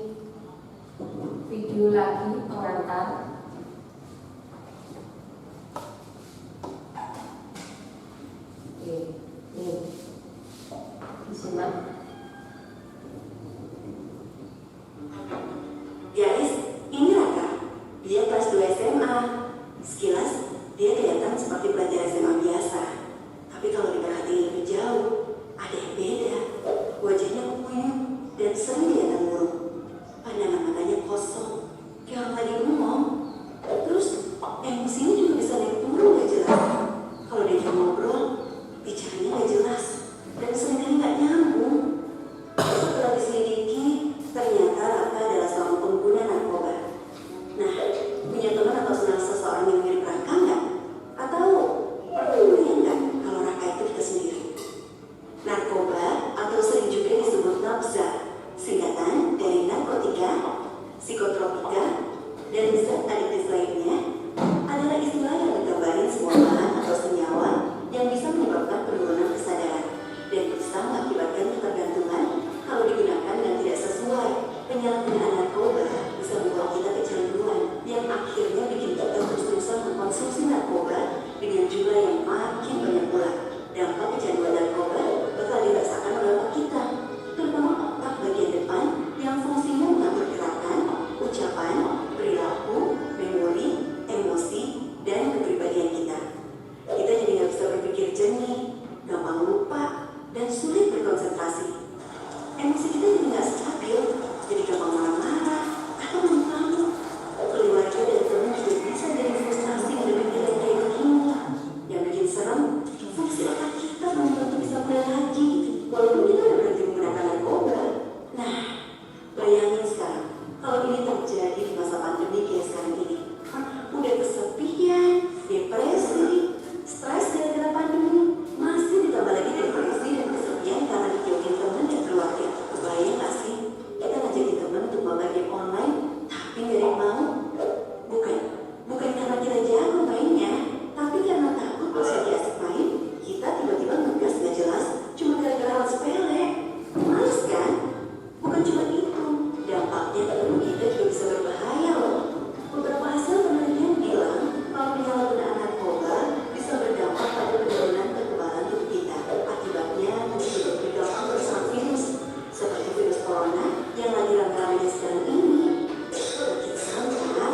video lagi pengantar. Oke, nih disimak. Guys, ini Raka. Dia kelas 2 SMA. Sekilas, dia kelihatan seperti pelajar SMA biasa. Tapi kalau diperhatiin lebih jauh, ada yang beda. Wajahnya kuyup dan sering kelihatan murung. Pandangan matanya kosong, kayak orang lagi ngomong. Terus, emosinya juga bisa naik turun gak jelas. Kalau dia ngobrol, bicaranya gak jelas. Dan seringkali gak nyambung. Setelah diselidiki, ternyata Raka adalah seorang pengguna narkoba. Nah, punya teman atau kenal seseorang yang mirip Raka nggak? Atau punya nggak kalau Raka itu kita sendiri? Narkoba atau sering juga disebut nafza, singkatan dari narkotika, psikotropika, dan zat adiktif lainnya, adalah istilah yang menggambarin semua bahan atau senyawa yang bisa menyebabkan penurunan kesadaran dan bisa mengakibatkan ketergantungan kalau digunakan dengan tidak sesuai. Penyalahgunaan narkoba bisa membawa kita kecanduan yang akhirnya bikin kita terus-terusan mengkonsumsi narkoba dengan jumlah yang makin banyak pula. Dampak kecanduan narkoba bakal dirasakan oleh otak kita, terutama otak bagian depan yang fungsinya mengatur gerakan, ucapan, perilaku, memori, emosi, dan kepribadian kita. Kita jadi nggak bisa berpikir jernih, gampang lupa, dan sulit berkonsentrasi. Emosi kita jadi nggak stabil, jadi gampang marah-marah atau mengamuk. Keluarga dan teman juga bisa jadi frustrasi dengan pikiran kayak begini. Yang bikin serem, fungsi otak kita belum tentu bisa mulai lagi, walaupun kita udah berhenti menggunakan narkoba. Nah, bayangin sekarang, kalau ini terjadi di masa pandemi kayak sekarang ini. Udah kesepian, depresi, stres gara-gara pandemi, masih ditambah lagi depresi dan kesepian karena dijauhin teman dan keluarga. Kebayang gak sih? Kita ngajakin teman untuk mabar game online, tapi gak ada yang mau. Bukan karena kita jago mainnya, tapi karena takut pas lagi asik main, kita tiba-tiba ngegas gak jelas, cuma gara-gara hal sepele. Males kan? Bukan cuma itu, dampaknya ke tubuh kita juga bisa berbahaya loh. Beberapa hasil penelitian bilang kalau penyalahgunaan narkoba bisa berdampak pada penurunan kekebalan tubuh kita. Akibatnya tubuh juga gampang terserang virus, seperti virus corona yang lagi rame-ramenya sekarang ini. Bikin serem kan?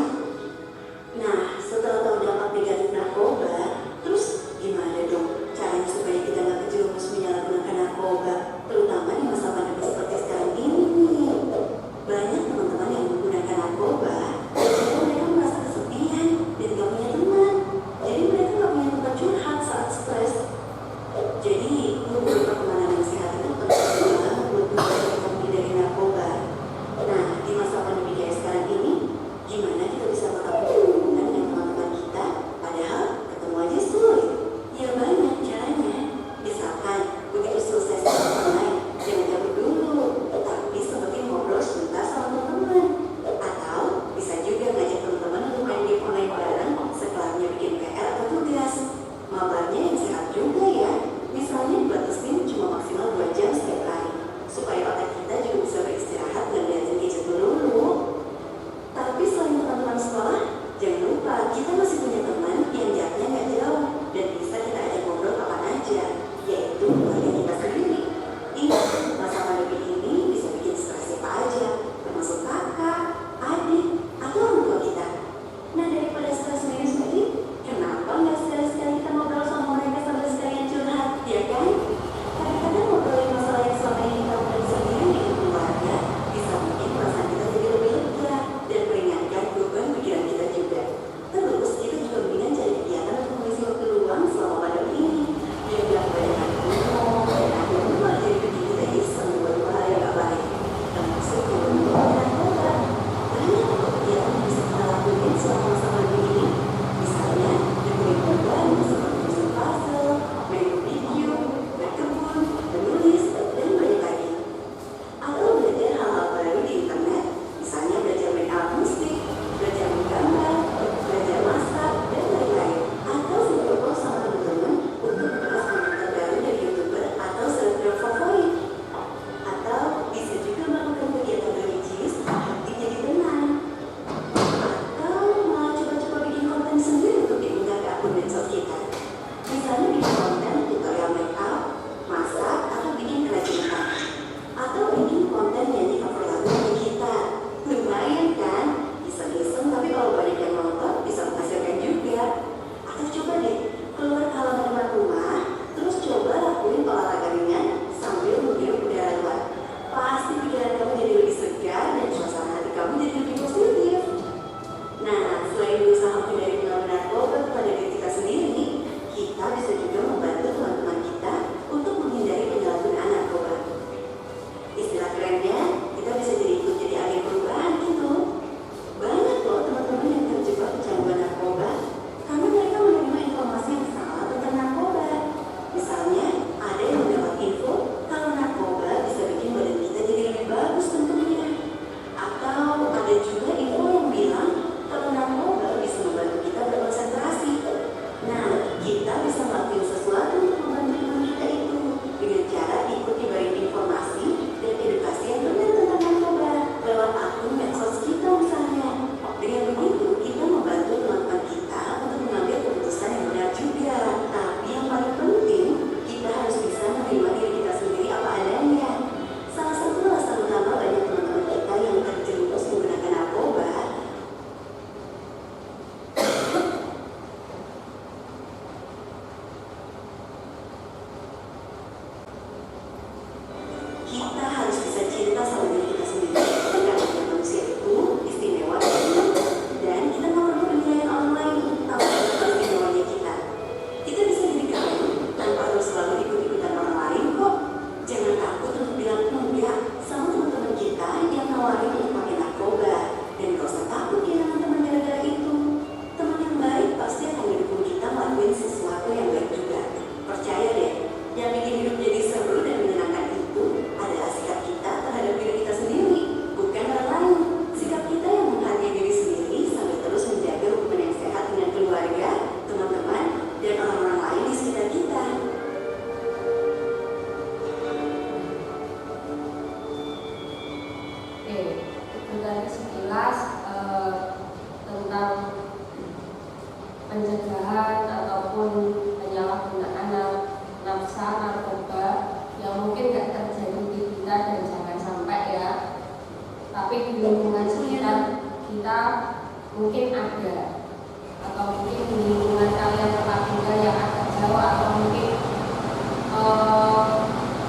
Nah, setelah tahu dampak negatif narkoba, terus gimana dong caranya supaya kita nggak kejerumus menyalahgunakan narkoba, terutama di masa pandemi seperti sekarang ini nih? Banyak teman-teman yang menggunakan narkoba karena mereka merasa kesepian dan gak punya teman. Jadi mereka gak punya tempat curhat saat stres. Jadi hubungan pertemanan yang sehat itu penting banget buat kita menghindari narkoba. Nah, di masa pandemi kayak sekarang ini, gimana kita bisa tetap berhubungan dengan teman-teman kita padahal ketemu aja sulit? Ya banyak caranya. Misalkan begitu selesai sekolah online, jangan cabut dulu, tapi sempetin ngobrol sebentar sama teman-teman. Atau bisa juga ngajak teman-teman untuk main game online bareng setelahnya bikin PR atau tugas. Mabarnya yang sehat bikin konten tutorial makeup, masak, atau bikin kerajinan atau bikin konten nyanyi cover lagu dari kita. Lumayan kan? Iseng-iseng, tapi kalau banyak yang nonton bisa menghasilkan juga. Atau coba deh keluar ke halaman depan rumah, terus coba lakuin olahraga ringan sambil menghirup udara luar. Pasti pikiran kamu jadi lebih segar dan suasana hati kamu jadi lebih positif. Nah, selain berusaha menghindari pengaruh narkoba kepada diri kita sendiri, kita bisa juga membantu teman-teman kita untuk menghindari penyalahgunaan narkoba. Istilah kerennya, kita bisa ikut jadi agen perubahan gitu. Banyak loh teman-teman yang terjebak kecanduan narkoba karena mereka menerima informasi yang salah tentang narkoba. Misalnya, ada yang mendapat info kalau narkoba bisa bikin badan kita jadi lebih bagus tentunya. Atau ada juga info yang bilang kalau narkoba bisa membantu kita berkonsentrasi. Nah, kita bisa melakukan sesuatu untuk membantu teman kita itu dengan cara ikut diberi informasi dan edukasi yang benar tentang narkoba lewat akun medsos kita misalnya. Dengan begitu, kita membantu teman-teman kita untuk mengambil keputusan yang benar juga. Tapi yang paling penting, kita harus bisa menerima diri kita sendiri apa adanya. Salah satu alasan utama banyak teman-teman kita yang terjerumus menggunakan narkoba kita harus bisa cinta sama diri kita sendiri. Karena manusia itu istimewa dan kita nggak perlu penilaian orang lain tahu istimewanya kita. Kita bisa jadi kaya tanpa harus selalu ikut-ikutan orang lain kok. Jangan takut untuk bilang enggak sama teman-teman kita yang nawarin untuk pakai narkoba. Dan gak usah takut kehilangan teman gara-gara itu. Teman yang baik pasti akan mendukung kita ngelakuin sesuatu yang baik juga. Percaya deh, yang bikin hidup jadi seru dan menyenangkan itu adalah sikap kita terhadap diri kita sendiri, bukan orang lain. Sikap kita yang menghargai diri sendiri sambil terus menjaga hubungan yang sehat dengan keluarga, teman-teman, dan orang-orang lain di sekitar kita. Oke, itu tadi sekilas tentang pencegahan ataupun penyalahgunaan nafsa narkoba yang mungkin nggak terjadi di kita dan jangan sampai ya. Tapi di lingkungan sekitar kita mungkin ada, atau mungkin di lingkungan kalian tempat tinggal yang agak jauh, atau mungkin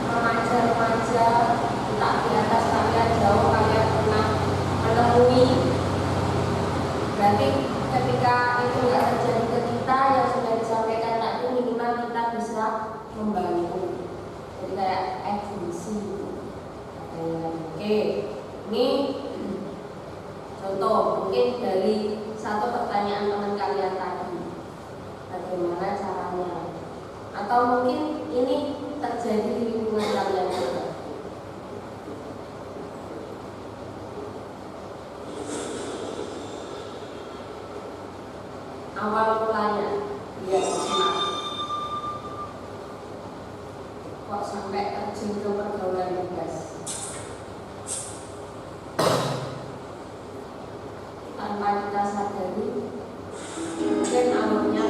remaja-remaja tak di atas kalian jauh kalian pernah menemui. Berarti ketika itu nggak terjadi ke kita yang sudah disampaikan tadi, minimal kita bisa membantu. Jadi kayak agensi. Oke, ini contoh mungkin dari satu pertanyaan teman kalian tadi. Bagaimana caranya? Atau mungkin ini terjadi di lingkungan kalian juga. Awal mulanya dia semangat. Kok sampai terjun ke pergaulan bebas? Tanpa kita sadari, mungkin awalnya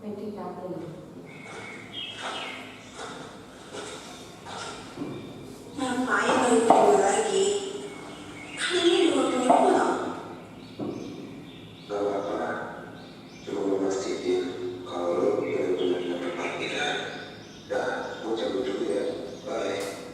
PDKT. Ngapain balik gue lagi? Kan ini udah waktunya pulang. Gak apa-apa, cuma mau mastiin kalau lo benar-benar dapet panggilan. Dah, gue cabut dulu ya. Bye.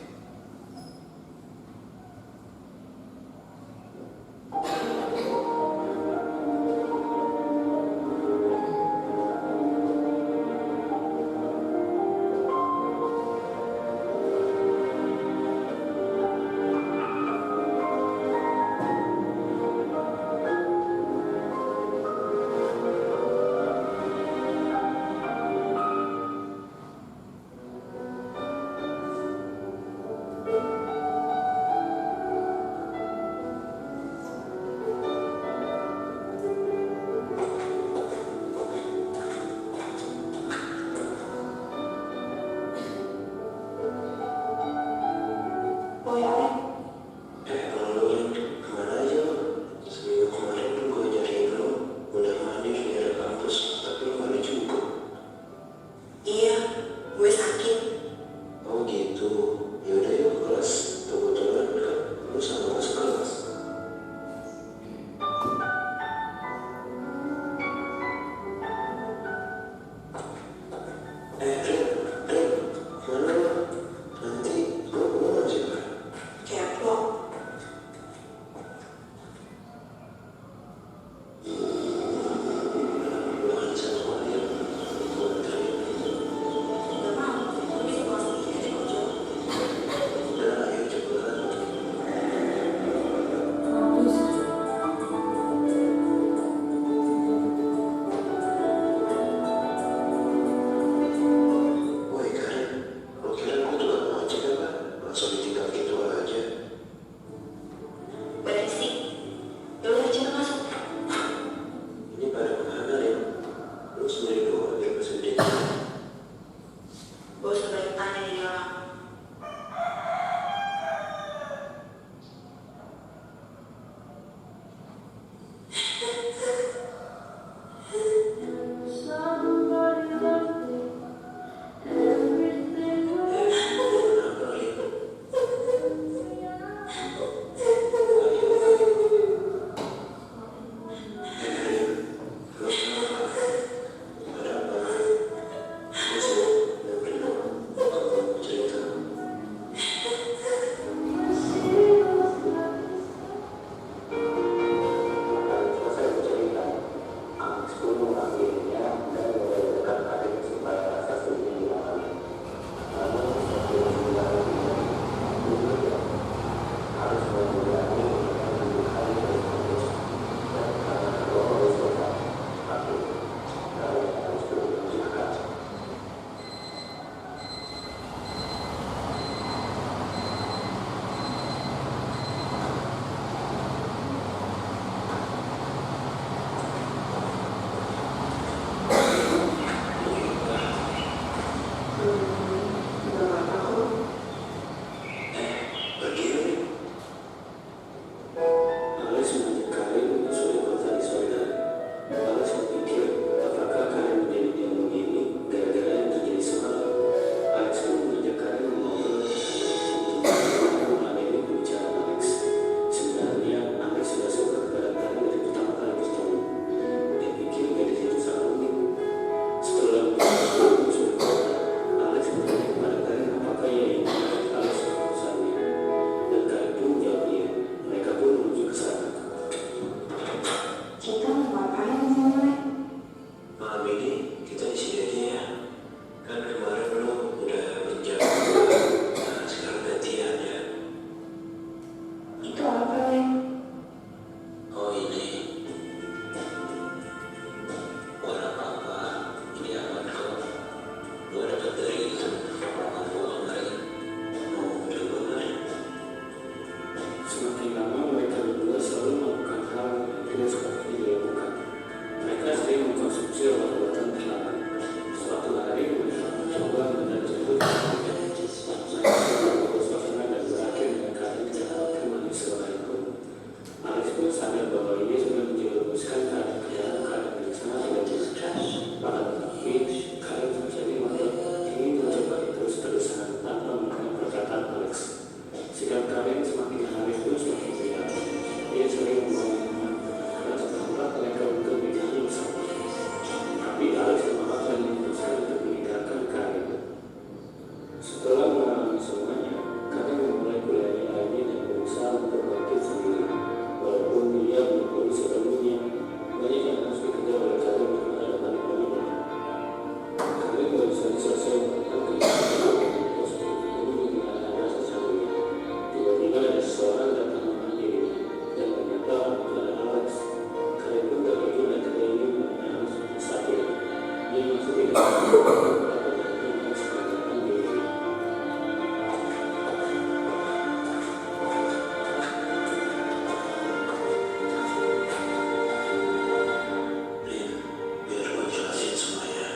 biar gue jelasin semuanya,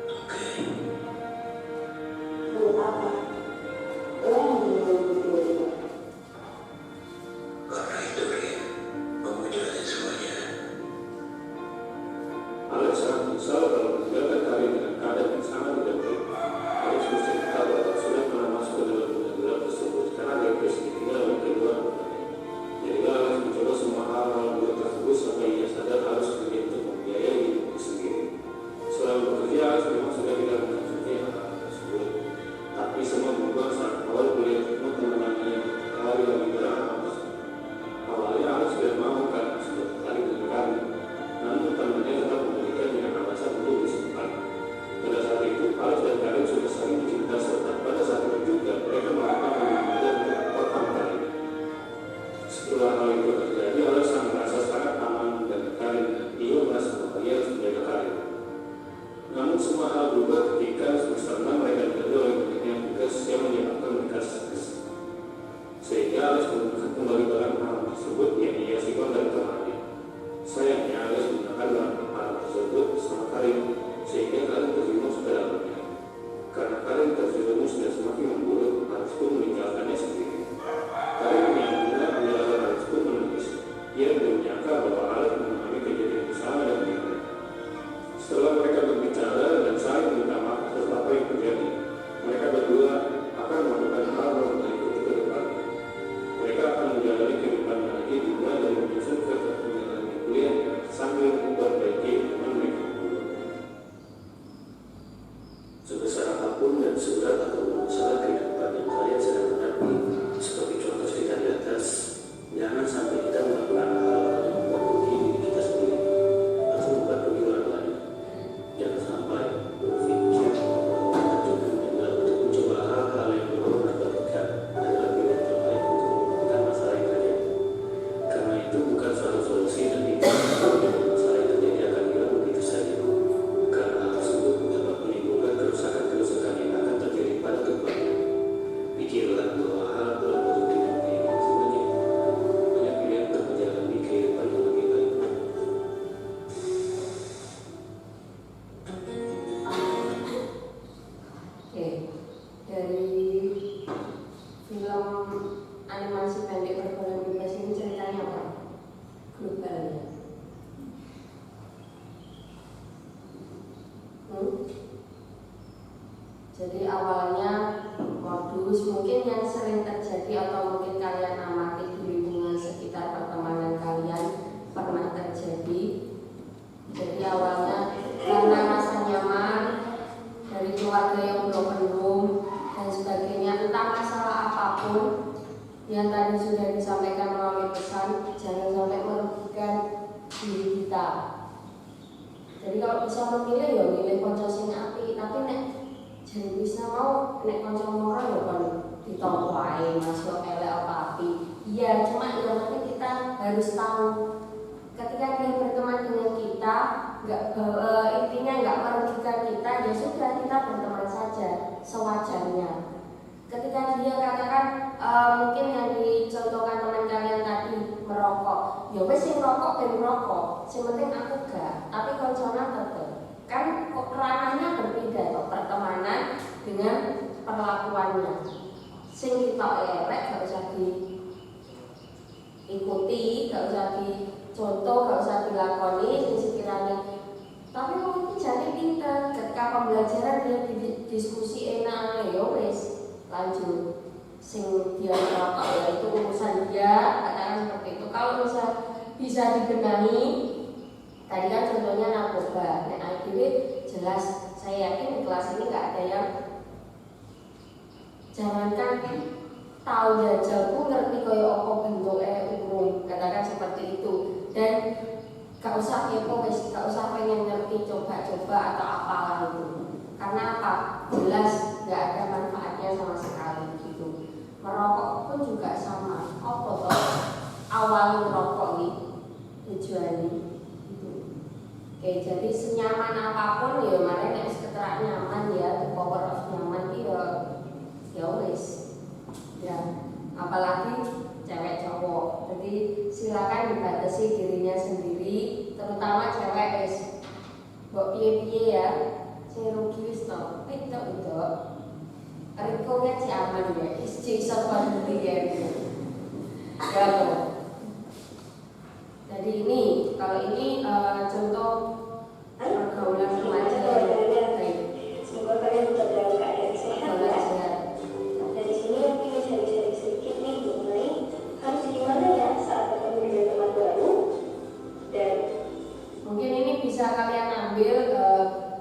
oke? Buat apa? Lo yang meninggalin tiba-tiba. Karena itu, Rin, gue mau jelasin semuanya. Alex sangat menyesal kalau meninggalkan karir dengan keadaan yang sangat tidak baik. Alex mesti tahu bahwa sudah pernah masuk ke dalam dunia gelap tersebut karena depresi ditinggal oleh kedua orangnya. Jadi Alex mencoba semua hal-hal buruk tersebut sampai ia sadar harus pergi untuk membiayai hidupnya sendiri. Selama bekerja, Alex memang sudah tidak mengonsumsi hal-hal tersebut. Tapi semua berubah saat awal kuliah ketemu teman-temannya yang berlari lagi beramal. Awalnya Alex tidak mau karena sudah tertarik dengan karir. Namun temannya tetap memberikan dengan alasan untuk disimpan. Pada saat itu, Alex dan Karin sudah saling mencinta serta pada saat itu juga mereka melakukan hubungan untuk pertama kalinya. Setelah hal itu terjadi, Alex merasa sangat aman dengan Karin dan dia merasa bahagia harus menjaga Karin. Namun semua hal berubah ketika semester 6 mereka dijaga oleh banyaknya tugas yang menyebabkan mereka stres. Sehingga Alex menemukan kembali barang hal tersebut yang ia simpan dari temannya. Sayangnya Alex menggunakan barang tersebut bersama Karin sehingga Karin terjerumus ke dalamnya. Karena Karin terjerumus dan semakin memburuk, Alex pun meninggalkannya sendiri. Karin yang benar meninggalkan Alex pun menangis. Ia belum menyangka bahwa Alex mengalami kejadian yang sama dengan dirinya. Setelah mereka berbicara dan saling meminta maaf atas apa yang terjadi, mereka berdua akan melakukan hal yang berikut ke depan. Mereka akan menjalani kehidupan lagi dimulai dari menyusun ketertinggalan kuliah sambil memperbaiki hubungan mereka berdua. Sebesar apapun dan seberat apapun masalah kehidupan yang kalian sedang hadapi, seperti contoh cerita di atas, jangan sampai kita melakukan hal-hal yang membuat rugi diri kita sendiri atau membuat rugi orang lain. Jangan sampai berpikir bahwa kita cukup meninggal untuk mencoba hal-hal yang belum mendapatkan dan lebih terbaik untuk memenangkan masalah yang terjadi. Karena itu bukan suatu solusi dan tidak masalah yang terjadi akan hilang begitu saja. Karena hal tersebut dapat menimbulkan kerusakan-kerusakan yang akan terjadi pada kedepannya. Pikirlah bahwa hal dalam bentuk tidak yang sebenarnya banyak pilihan untuk menjalani kehidupan yang lebih baik. Oke, dari film animasi pendek berbalan bebas ini ceritanya apa? Globalnya. Jadi awalnya modus mungkin yang sering terjadi atau mungkin kalian amati di lingkungan sekitar pertemanan kalian pernah terjadi. Jadi awalnya karena rasa nyaman dari keluarga yang belum dan sebagainya, entah masalah apapun yang tadi sudah disampaikan melalui pesan, jangan sampai merugikan diri kita. Jadi kalau bisa memilih ya milih konco sing apik, tapi nek jangan bisa mau nek konco moro ya kan ditompo wae masuk elek apa api. Iya, cuma yang penting kita harus tahu ketika dia berteman dengan kita, intinya nggak merugikan kita, ya sudah kita berteman saja sewajarnya. Ketika dia katakan mungkin yang dicontohkan teman kalian tadi merokok, ya wes sing rokok ben rokok, sing penting aku gak, tapi koncona tetep. Kan ranahnya berbeda toh, pertemanan dengan perlakuannya. Sing kita elek gak usah diikuti, gak usah dicontoh, gak usah dilakoni, sing sekiranya. Tapi mungkin jadi pinter, ketika pembelajaran dia diskusi enak, ya wes lanjut. Sing dia merokok ya itu urusan dia, katakan seperti itu. Kalau bisa dibenahi, tadi kan contohnya narkoba. Nah akhirnya jelas, saya yakin di kelas ini nggak ada yang jangankan tahu jajal pun ngerti kaya apa bentuknya umum, katakan seperti itu. Dan gak usah kepo, gak usah pengen ngerti coba-coba atau apalah itu. Karena apa? Jelas gak ada manfaatnya sama sekali gitu. Merokok pun juga sama. Apa toh awal merokok nih tujuannya gitu. Oke, jadi senyaman apapun ya mari nek keterak nyaman ya, the power of nyaman ki ya wis. Ya, apalagi cewek cowok. Jadi silakan dibatasi dirinya sendiri, terutama cewek wis. Mbok piye-piye ya, sing rugi wis to. Itu. Riko kan si aman ya, iso bantu ya. Ya toh. Jadi ini, kalau ini contoh pergaulan remaja yang baik. Semoga kalian tetap dalam keadaan sehat ya. Dan di sini aku ingin sharing sedikit nih mengenai harus gimana ya saat bertemu dengan teman baru. Dan Mungkin ini bisa kalian ambil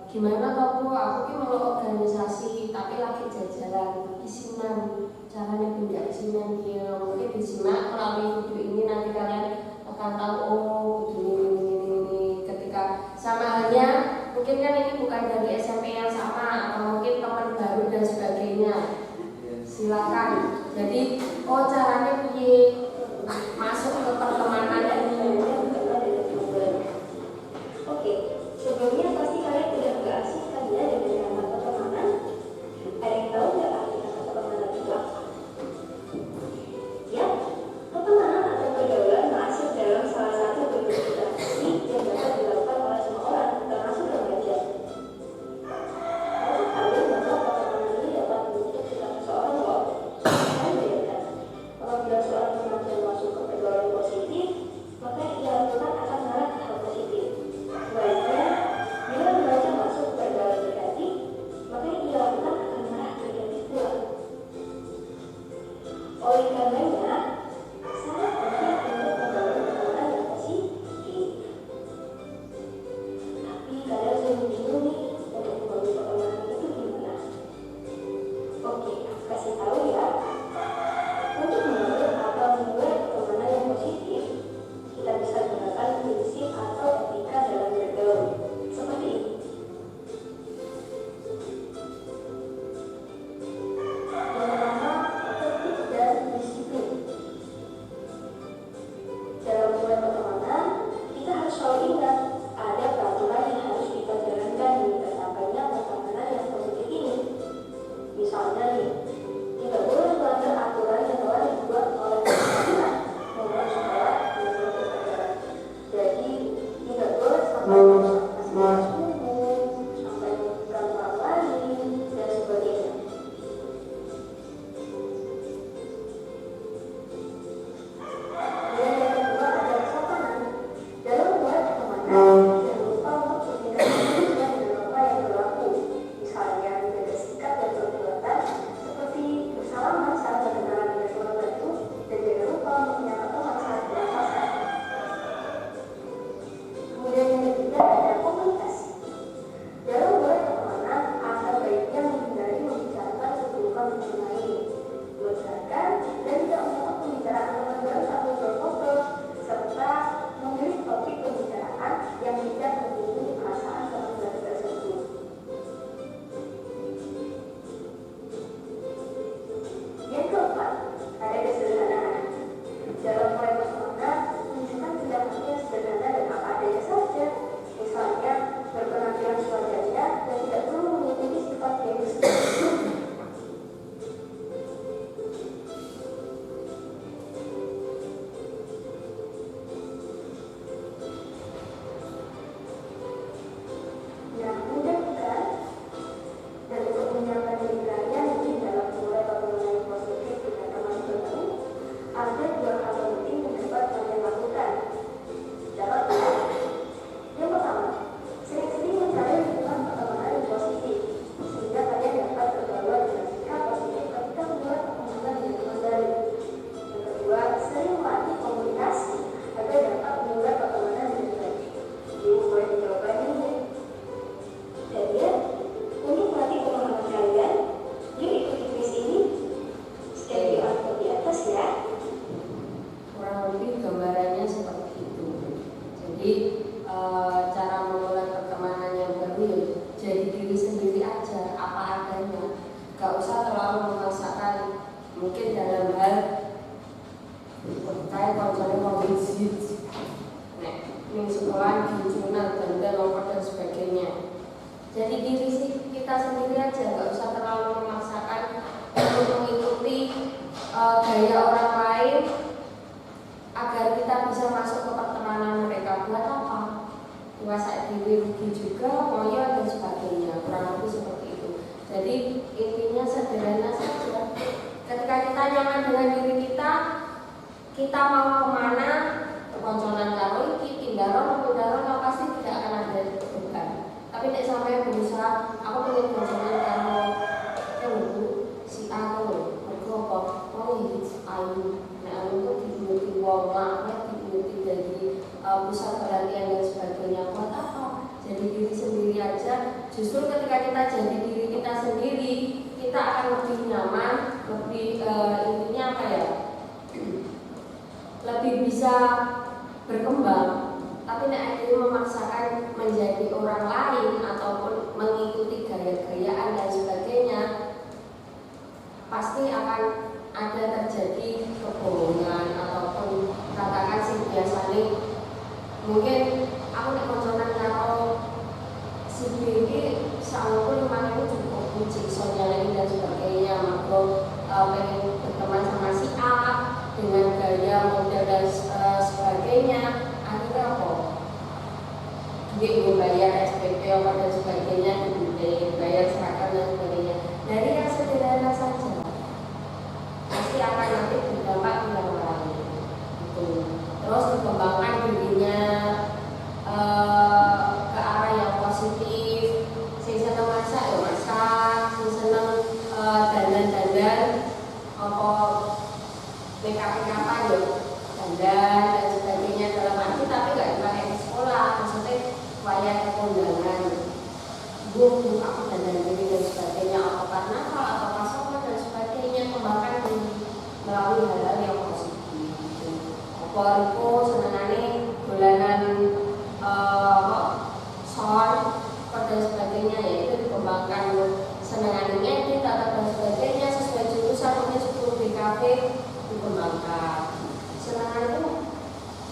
gimana toh Bu, aku ki mau organisasi tapi lagi jajaran isinan, caranya pindah isinan dia. Mungkin disimak melalui video ini nanti kalian akan tahu oh ini ketika sama halnya mungkin kan ini bukan dari SMP yang sama atau mungkin teman baru dan sebagainya. Silakan. Jadi caranya piye masuk ke pertemanan ini. oke, sebelumnya pasti kalian udah nggak asing kan ya dengan nama pertemanan. Ada yang tahu nggak arti kata pertemanan itu apa? Ya, pertemanan atau pergaulan masuk dalam salah satu bentuk interaksi yang dapat dilakukan oleh semua orang, termasuk remaja. Kamu tahu bahwa pertemanan ini dapat membentuk sikap seseorang loh. Kalian bayangkan, apabila seorang remaja masuk ke pergaulan positif, maka yang ia lakukan akan mengarah ke hal positif. Sebaliknya, bila remaja masuk ke pergaulan negatif, maka yang ia lakukan akan mengarah ke negatif pula. Oleh karenanya, sangat penting untuk membangun pertemanan yang positif. Tapi kalian sering bingung nih untuk membangun pertemanan itu gimana? Oke, aku kasih tahu ya. Untuk membangun atau membuat pertemanan yang positif, kita bisa gunakan prinsip atau etika dalam bergaul. Seperti ini. Yang pertama, tertib dan disiplin. Dalam memulai pertemanan, kita harus selalu ingat ada peraturan yang harus kita jalankan demi tercapainya pertemanan yang positif ini. Misalnya nih, tidak boleh melanggar aturan yang telah dibuat oleh pertemanan maupun sekolah yang berkegiatan. Jadi, tidak boleh sampai merusak fasilitas umum, sampai merugikan orang lain, dan sebagainya. Dan yang kedua adalah sopan. Dalam memulai pertemanan, jangan lupa untuk bertindak sesuai dengan norma yang berlaku. Misalnya, menjaga sikap dan perbuatan seperti bersalaman saat berkenalan dengan orang baru dan jangan lupa untuk menyapa teman saat bernafas. Kemudian yang ketiga ada komunikasi. Dalam memulai pertemanan, alangkah baiknya menghindari membicarakan keburukan orang lain, membicarakan dan tidak menutup pembicaraan teman baru sambil berfoto, serta memilih topik pembicaraan yang tidak menyinggung perasaan teman baru tersebut. Yang keempat, ada kesederhanaan. Dalam mulai pertemanan, tunjukkan tindakannya sederhana dan apa adanya saja. Misalnya, berpenampilan seadanya dan tidak perlu mengikuti sifat yang disebut. Nah, mudah bukan? Dan untuk menyiapkan diri kalian mungkin dalam memulai pertemanan yang positif dengan teman baru, ada dua hal penting yang dapat kalian lakukan. Dapat bukan? Yang pertama, sering-sering mencari lingkungan pertemanan yang positif, sehingga kalian dapat bergaul dengan sikap positif ketika memulai pertemanan dengan teman baru. Yang kedua, sering melatih komunikasi agar dapat memulai pertemanan dengan baik. Jadi, boleh dicoba nih. Dan ya, untuk melatih pemahaman kalian, yuk ikuti kuis ini. Step di atau di atas ya. Kurang lebih gambarannya seperti itu. Jadi cara memulai pertemanan yang baru ya jadi diri sendiri aja, apa adanya. Gak usah terlalu memaksakan. Mungkin dalam hal kayak kalau misalnya mau visit, nih sekolah di jurnal dan Jadi diri kita sendiri aja, nggak usah terlalu memaksakan untuk mengikuti gaya orang lain agar kita bisa masuk ke pertemanan mereka. Buat apa? Kuasa diri rugi juga, koyo dan sebagainya. Kurang lebih seperti itu. Jadi intinya sederhana saja. Ketika kita nyaman dengan diri kita mau kemana, konconan karo iki, pindaron, pasti tidak akan ada beban. Tapi tidak sampai berusaha, aku pengen konconan karo si A tuh, mereka apa? Oh ini ayu, nah ayu tuh dibunuti wong lah, dibunuti dari pusat perhatian dan sebagainya. Buat apa? Jadi diri sendiri aja. Justru ketika kita jadi diri kita sendiri, kita akan lebih nyaman, lebih intinya apa ya? Lebih bisa berkembang. Tapi nek akhirnya memaksakan menjadi orang lain ataupun mengikuti gaya-gayaan dan sebagainya, pasti akan ada terjadi kebohongan ataupun katakan sing biasane mungkin aku nek konconan karo si B iki saungku 5.000 cukup kucing soalnya dan sebagainya, maka pengen berteman sama si A dengan gaya model dan sebagainya. Akhirnya apa? Dia bayar SPP dan sebagainya, bayar seragam dan sebagainya. Dari yang sederhana saja pasti akan nanti berdampak ke yang lain. Gitu. Terus dikembangkan dirinya ke arah yang positif. Sing seneng masak ya masak, sing seneng dandan-dandan apa make-up-an ya dandan dan sebagainya dalam arti tapi nggak dipakai di sekolah, maksudnya wayang kondangan aku dandan diri dan sebagainya, atau karnaval atau pasokan dan sebagainya, kembangkan melalui hal-hal yang positif. Apa itu senengannya dolanan son dan sebagainya, yaitu dikembangkan senengannya edit dan sebagainya sesuai jurusan, mungkin 10 BKP dikembangkan. Senengan itu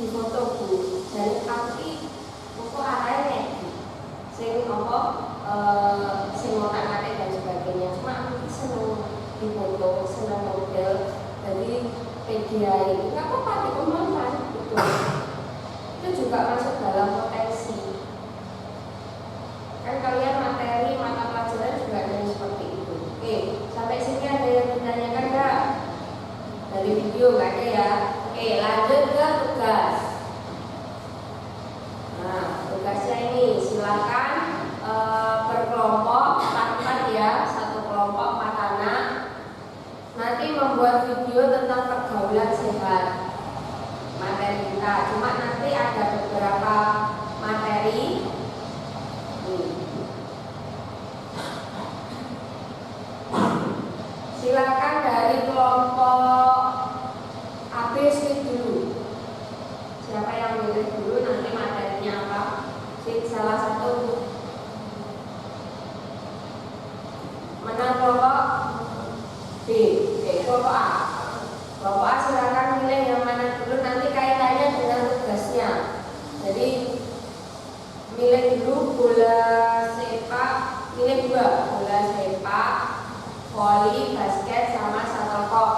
di foto bu dari api kok arahnya sing apa sing ngotak-ngatik dan sebagainya. Cuma aku seneng di foto, seneng model dari media ini. Nggak apa-apa dikembangkan gitu. Itu juga masuk dalam potensi. Kan kalian materi mata pelajaran juga ada yang seperti itu. Oke, sampai sini ada yang ditanyakan nggak? Dari video nggak ada ya? Oke, lanjut ke tugas. Nah, tugasnya ini silakan berkelompok 4 ya, satu kelompok 4 anak. Nanti membuat video tentang pergaulan sehat. Materi kita, cuma nanti ada beberapa materi. Silakan dari kelompok AB skip dulu. Siapa yang milih dulu nanti materinya apa? Salah satu mana kelompok B, kelompok A. Kelompok A silakan milih yang mana dulu, nanti kaitannya dengan tugasnya. Jadi milih dulu bola sepak, milih 2, bola sepak, voli, basket, sama shuttlecock.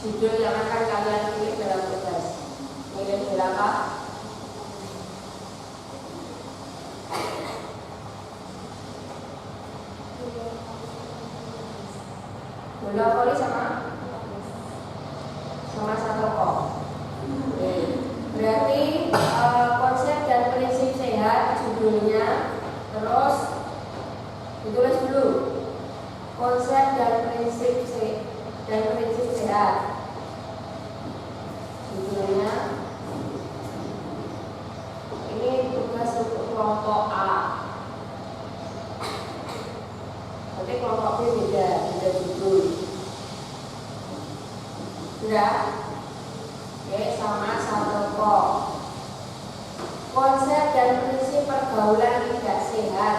Judul yang akan kalian pilih dalam tugas. Milih berapa? Bola voli sama shuttlecock. Berarti konsep dan prinsip sehat judulnya. Terus ditulis dulu konsep dan prinsip sehat judulnya. Ini tugas untuk kelompok A. Nanti kelompok B beda judul. Sudah? Oke, sama shuttlecock. Konsep dan prinsip pergaulan tidak sehat.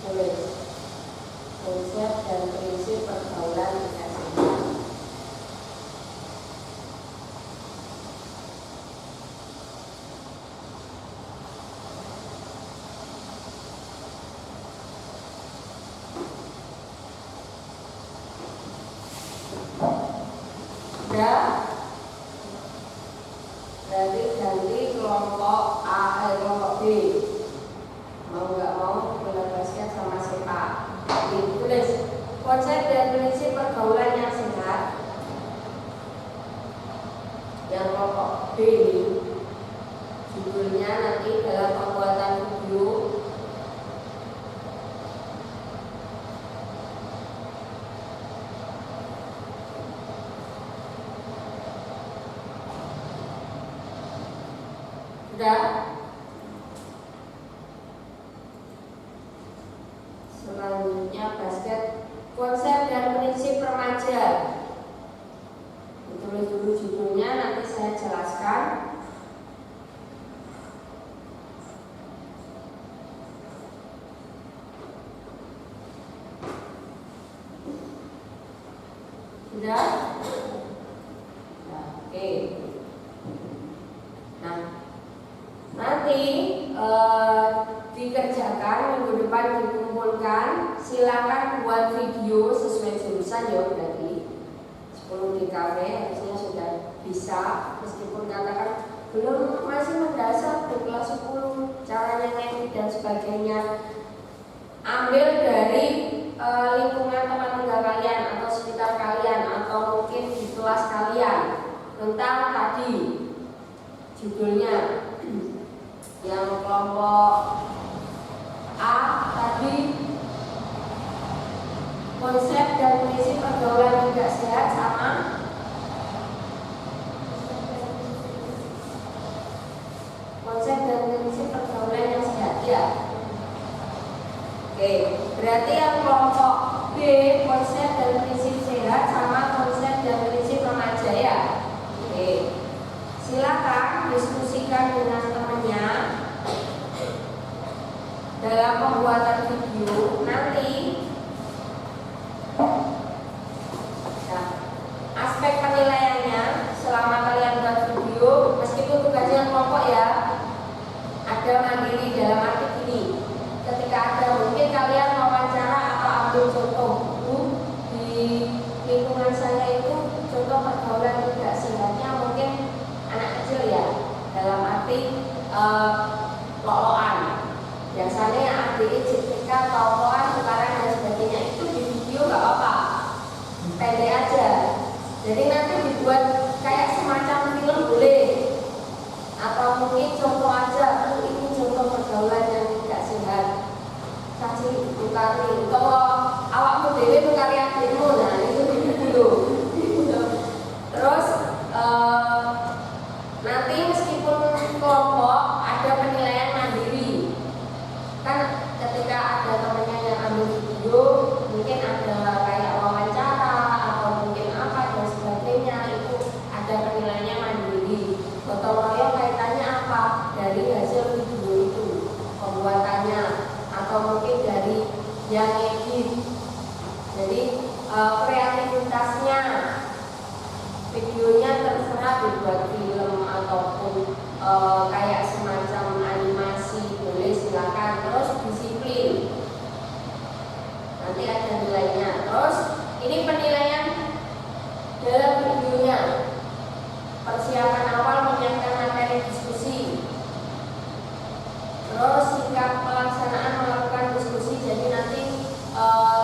Tulis. Konsep dan prinsip pergaulan tidak sehat. Sudah? Selanjutnya basket konsep dan prinsip remaja. Ditulis dulu judulnya, nanti saya jelaskan. Sudah? Nah, oke. Nah, nanti dikerjakan minggu depan, dikumpulkan. Silakan buat video sesuai jurusan ya, berarti 10 DKV harusnya sudah bisa, meskipun katakan belum, masih mendasar di kelas 10 caranya ngetik dan sebagainya. Ambil dari lingkungan teman tinggal kalian atau sekitar kalian atau mungkin di kelas kalian tentang tadi judulnya yang kelompok A tadi, konsep dan prinsip pergaulan tidak sehat sama konsep dan prinsip pergaulan yang sehat ya. Oke, berarti yang kelompok B konsep dan prinsip sehat sama konsep dan prinsip remaja ya. Oke, silakan diskusikan dengan temannya dalam pembuatan video nanti. Nah, aspek penilaiannya selama kalian buat video, meskipun tugasnya kelompok ya, ada mandiri dalam arti ini. Ketika ada mungkin kalian wawancara atau ambil contoh buku di lingkungan saya itu contoh pergaulan tidak sehatnya mungkin anak kecil ya, dalam arti loloan. Biasanya yang adik cerita tokoan sekarang dan sebagainya itu di video nggak apa-apa, pendek aja. Jadi nanti dibuat kayak semacam film boleh, atau mungkin contoh aja, ini contoh pergaulan yang tidak sehat. Kasih tukari, kalau awakmu dewe tukari adikmu, nah itu di video. Terus nanti meskipun kelompok ada penilaian mandiri. Kan ketika ada temannya yang ambil video, mungkin ada kayak wawancara atau mungkin apa dan sebagainya, itu ada penilaiannya mandiri. Gotong royong kaitannya apa dari hasil video itu, pembuatannya atau mungkin dari yang edit. Jadi kreativitasnya, videonya terserah dibuat film ataupun kayak semacam animasi boleh, silakan. Terus disiplin, nanti ada nilainya. Terus ini penilaian dalam videonya, persiapan awal menyiapkan materi diskusi, terus sikap pelaksanaan melakukan diskusi. Jadi nanti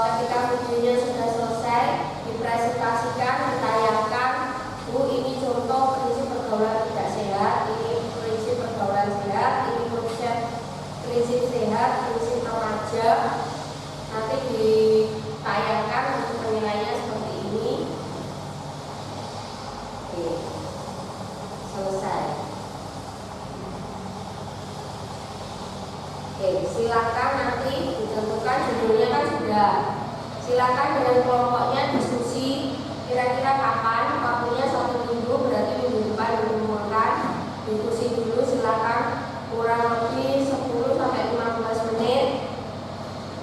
ketika videonya sudah selesai dipresentasikan, ditayangkan, ini contoh prinsip pergaulan tidak sehat, ini prinsip pergaulan sehat, ini konsep prinsip sehat, prinsip remaja. Nanti ditayangkan untuk penilaiannya seperti ini. Oke, selesai. Oke, silakan nanti ditentukan judulnya kan sudah. Silakan dengan kelompoknya diskusi kira-kira kapan, waktunya 1 minggu, berarti minggu depan dikumpulkan. Diskusi dulu silakan kurang lebih 10-15 menit.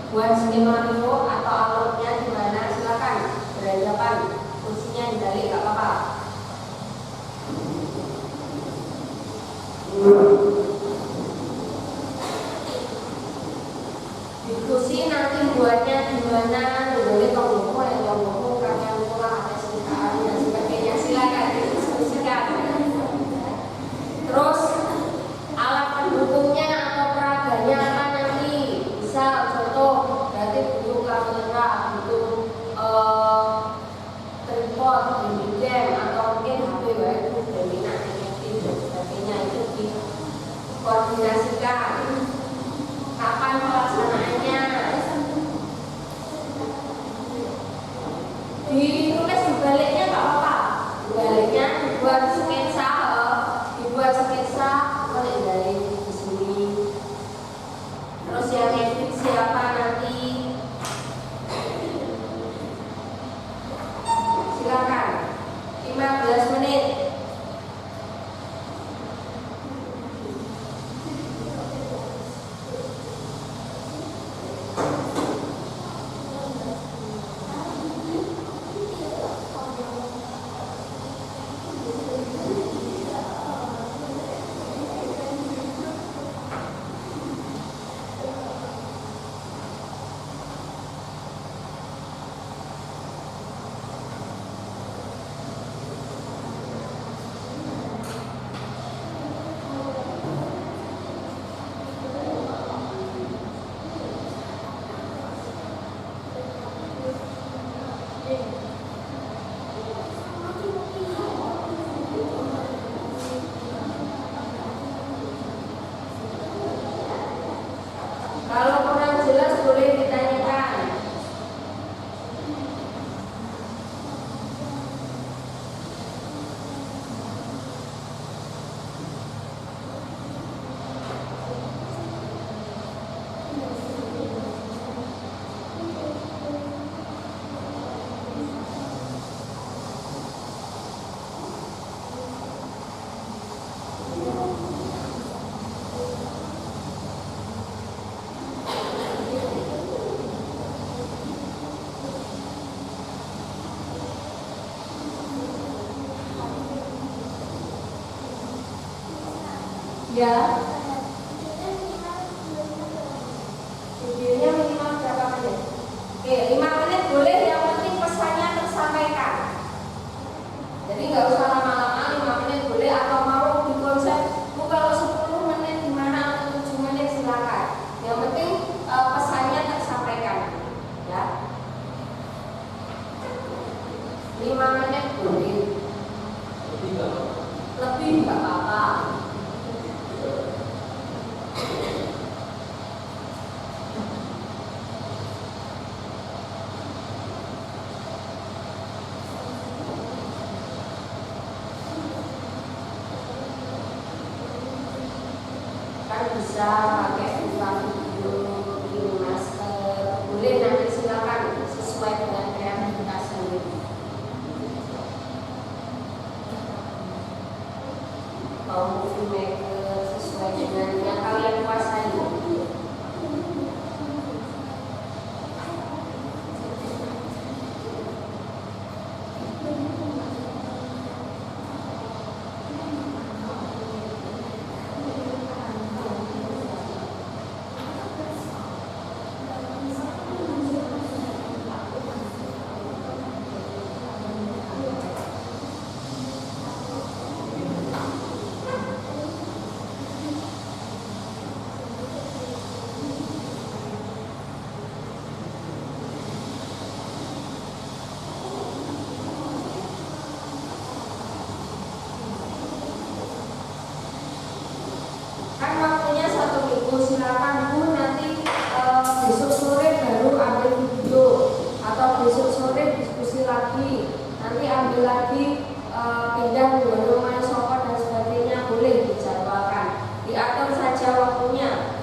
Buat skenario atau alurnya di mana silakan berhadapan, kursinya dibalik nggak apa-apa. Diskusi nanti buatnya di mana, boleh tonggomu ya tonggomu, kalian pulang ada sekitar dan sebagainya, silakan diskusikan. Terus alat pendukungnya atau peraganya apa nanti, bisa contoh berarti butuh kamera, butuh tripod, webcam atau mungkin HP itu dari nanti dan sebagainya, itu dikoordinasikan. Kapan pelaksanaannya? Kalau kurang jelas boleh ditanyakan. Ya, videonya minimal berapa menit? Oke, 5 menit boleh, yang penting pesannya tersampaikan. Jadi nggak usah lama-lama, 5 menit boleh, atau mau di konsep kalau 10 menit gimana atau 7 menit silakan. Yang penting pesannya tersampaikan. Ya, 5 menit boleh, lebih nggak apa-apa. Bisa pakai buka video, bikin masker, boleh, nanti silakan sesuai dengan kreativitas sendiri. Mau movie maker sesuai dengan yang kalian kuasai. Kan waktunya 1 minggu, silakan Bu, nanti besok sore baru ambil video, atau besok sore diskusi lagi, nanti ambil lagi, pindah ke rumah soko dan sebagainya, boleh dijadwalkan, diatur saja waktunya.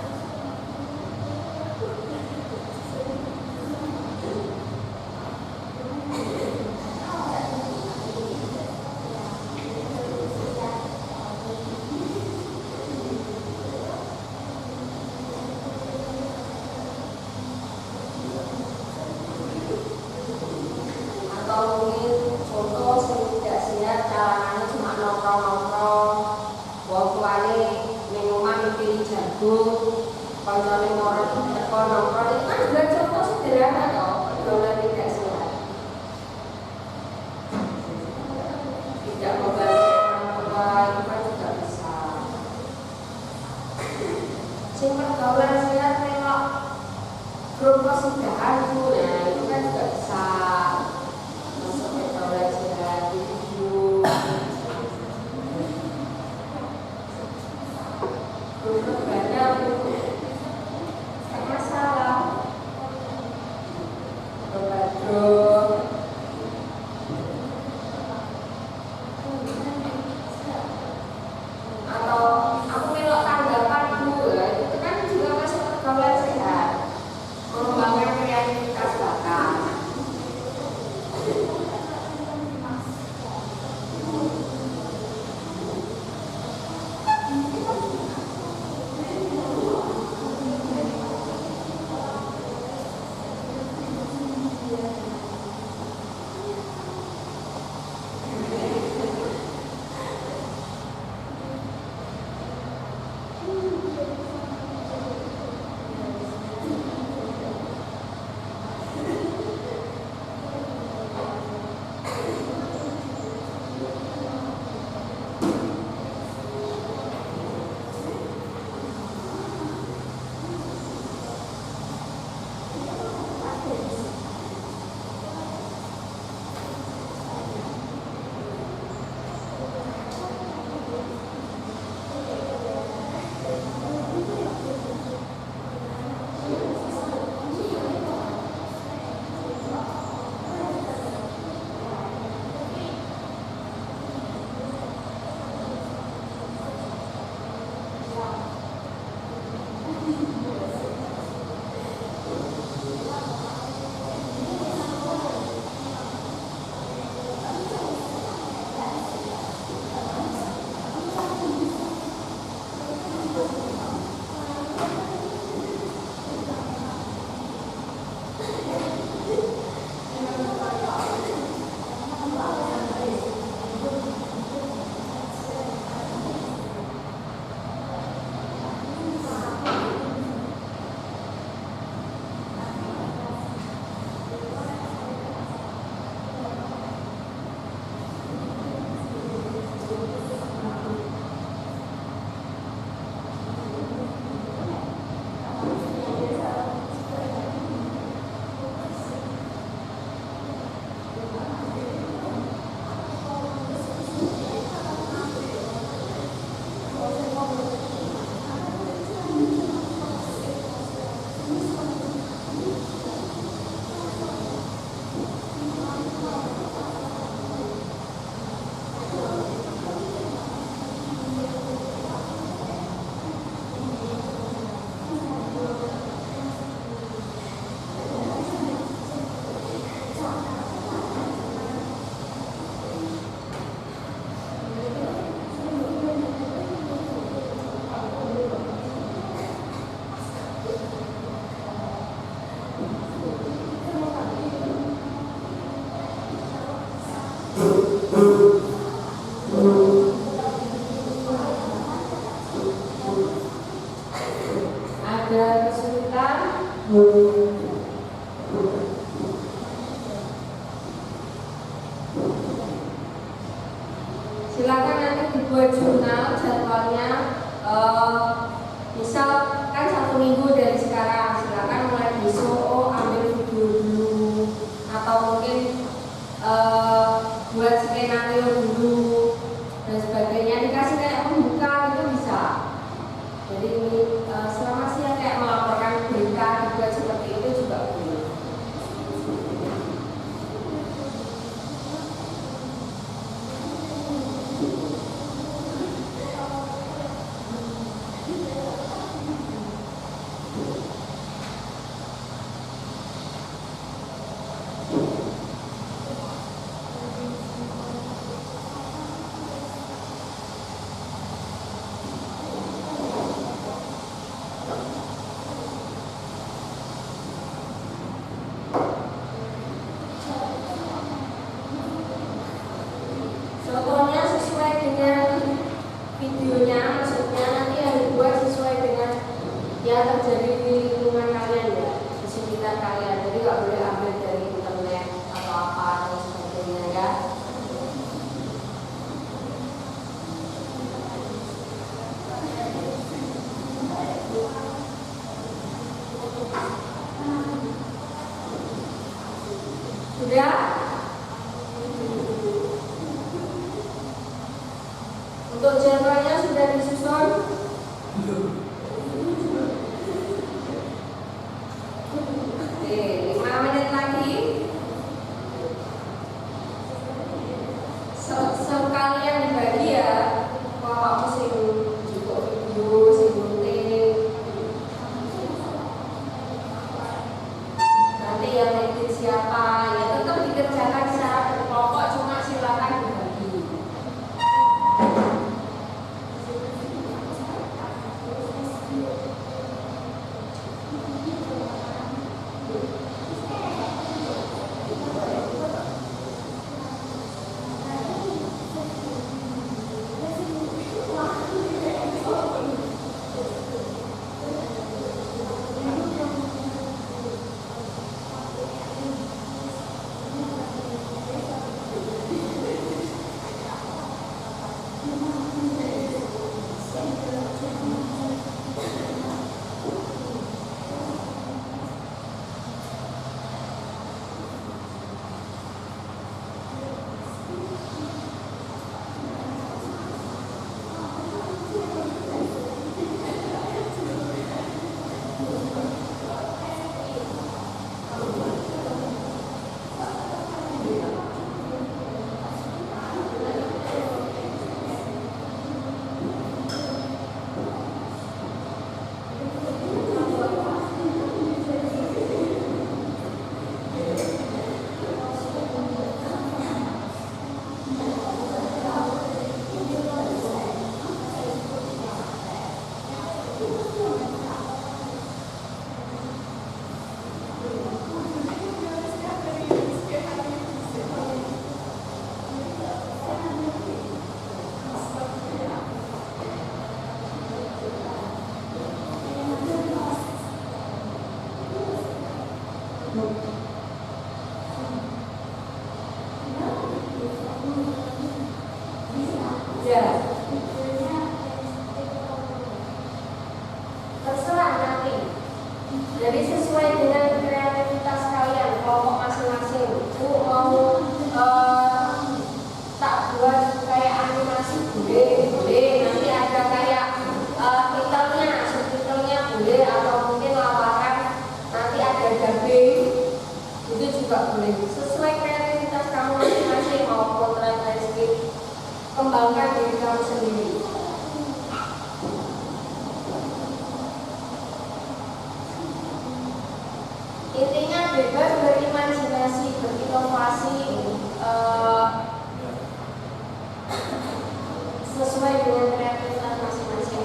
Atau mungkin contoh tidak sehat, caranya cuma nongkrong-nongkrong, wong tuane ning omah mikiri jagung, kancane moro teko nongkrong, itu kan juga contoh sederhana toh, pergaulan tidak sehat. Tidak membantu orang tua itu kan juga bisa. Sing pergaulan sehat lewat grup persudahan Bu, nah itu kan juga bisa. Ada kesulitan? Silakan nanti dibuat jurnal jadwalnya. Misal kan 1 minggu dari sekarang, silakan mulai besok ambil video dulu, atau mungkin buat skenario dulu dan sebagainya, dikasih kayak pembuka itu bisa. Jadi selama sih kayak melaporkan berita juga seperti itu juga boleh. Contohnya sesuai dengan videonya, maksudnya nanti yang dibuat sesuai dengan yang terjadi di lingkungan kalian ya, di sekitar kalian. Jadi nggak boleh ambil dari internet atau apa dan sebagainya ya. Sudah? Untuk jadwalnya sudah disusun? Oke, 5 menit lagi. Sekalian dibagi ya. Kalau sing juga video, sing gunting. Nanti yang edit siapa? Ya tetap dikerjakan secara berkelompok, cuma silakan dibagi. Ya, terserah nanti. Jadi sesuai dengan kreativitas kalian, kelompok masing-masing. Bu mau tak buat kayak animasi boleh. Nanti ada kayak subtitlenya boleh, atau mungkin lawakan. Nanti ada dubbing, itu juga boleh. Sesuai kreativitas kamu masing-masing, mau potret, landscape, kembangkan diri kamu sendiri. Intinya bebas berimajinasi, berinovasi, sesuai dengan kreativitas masing-masing.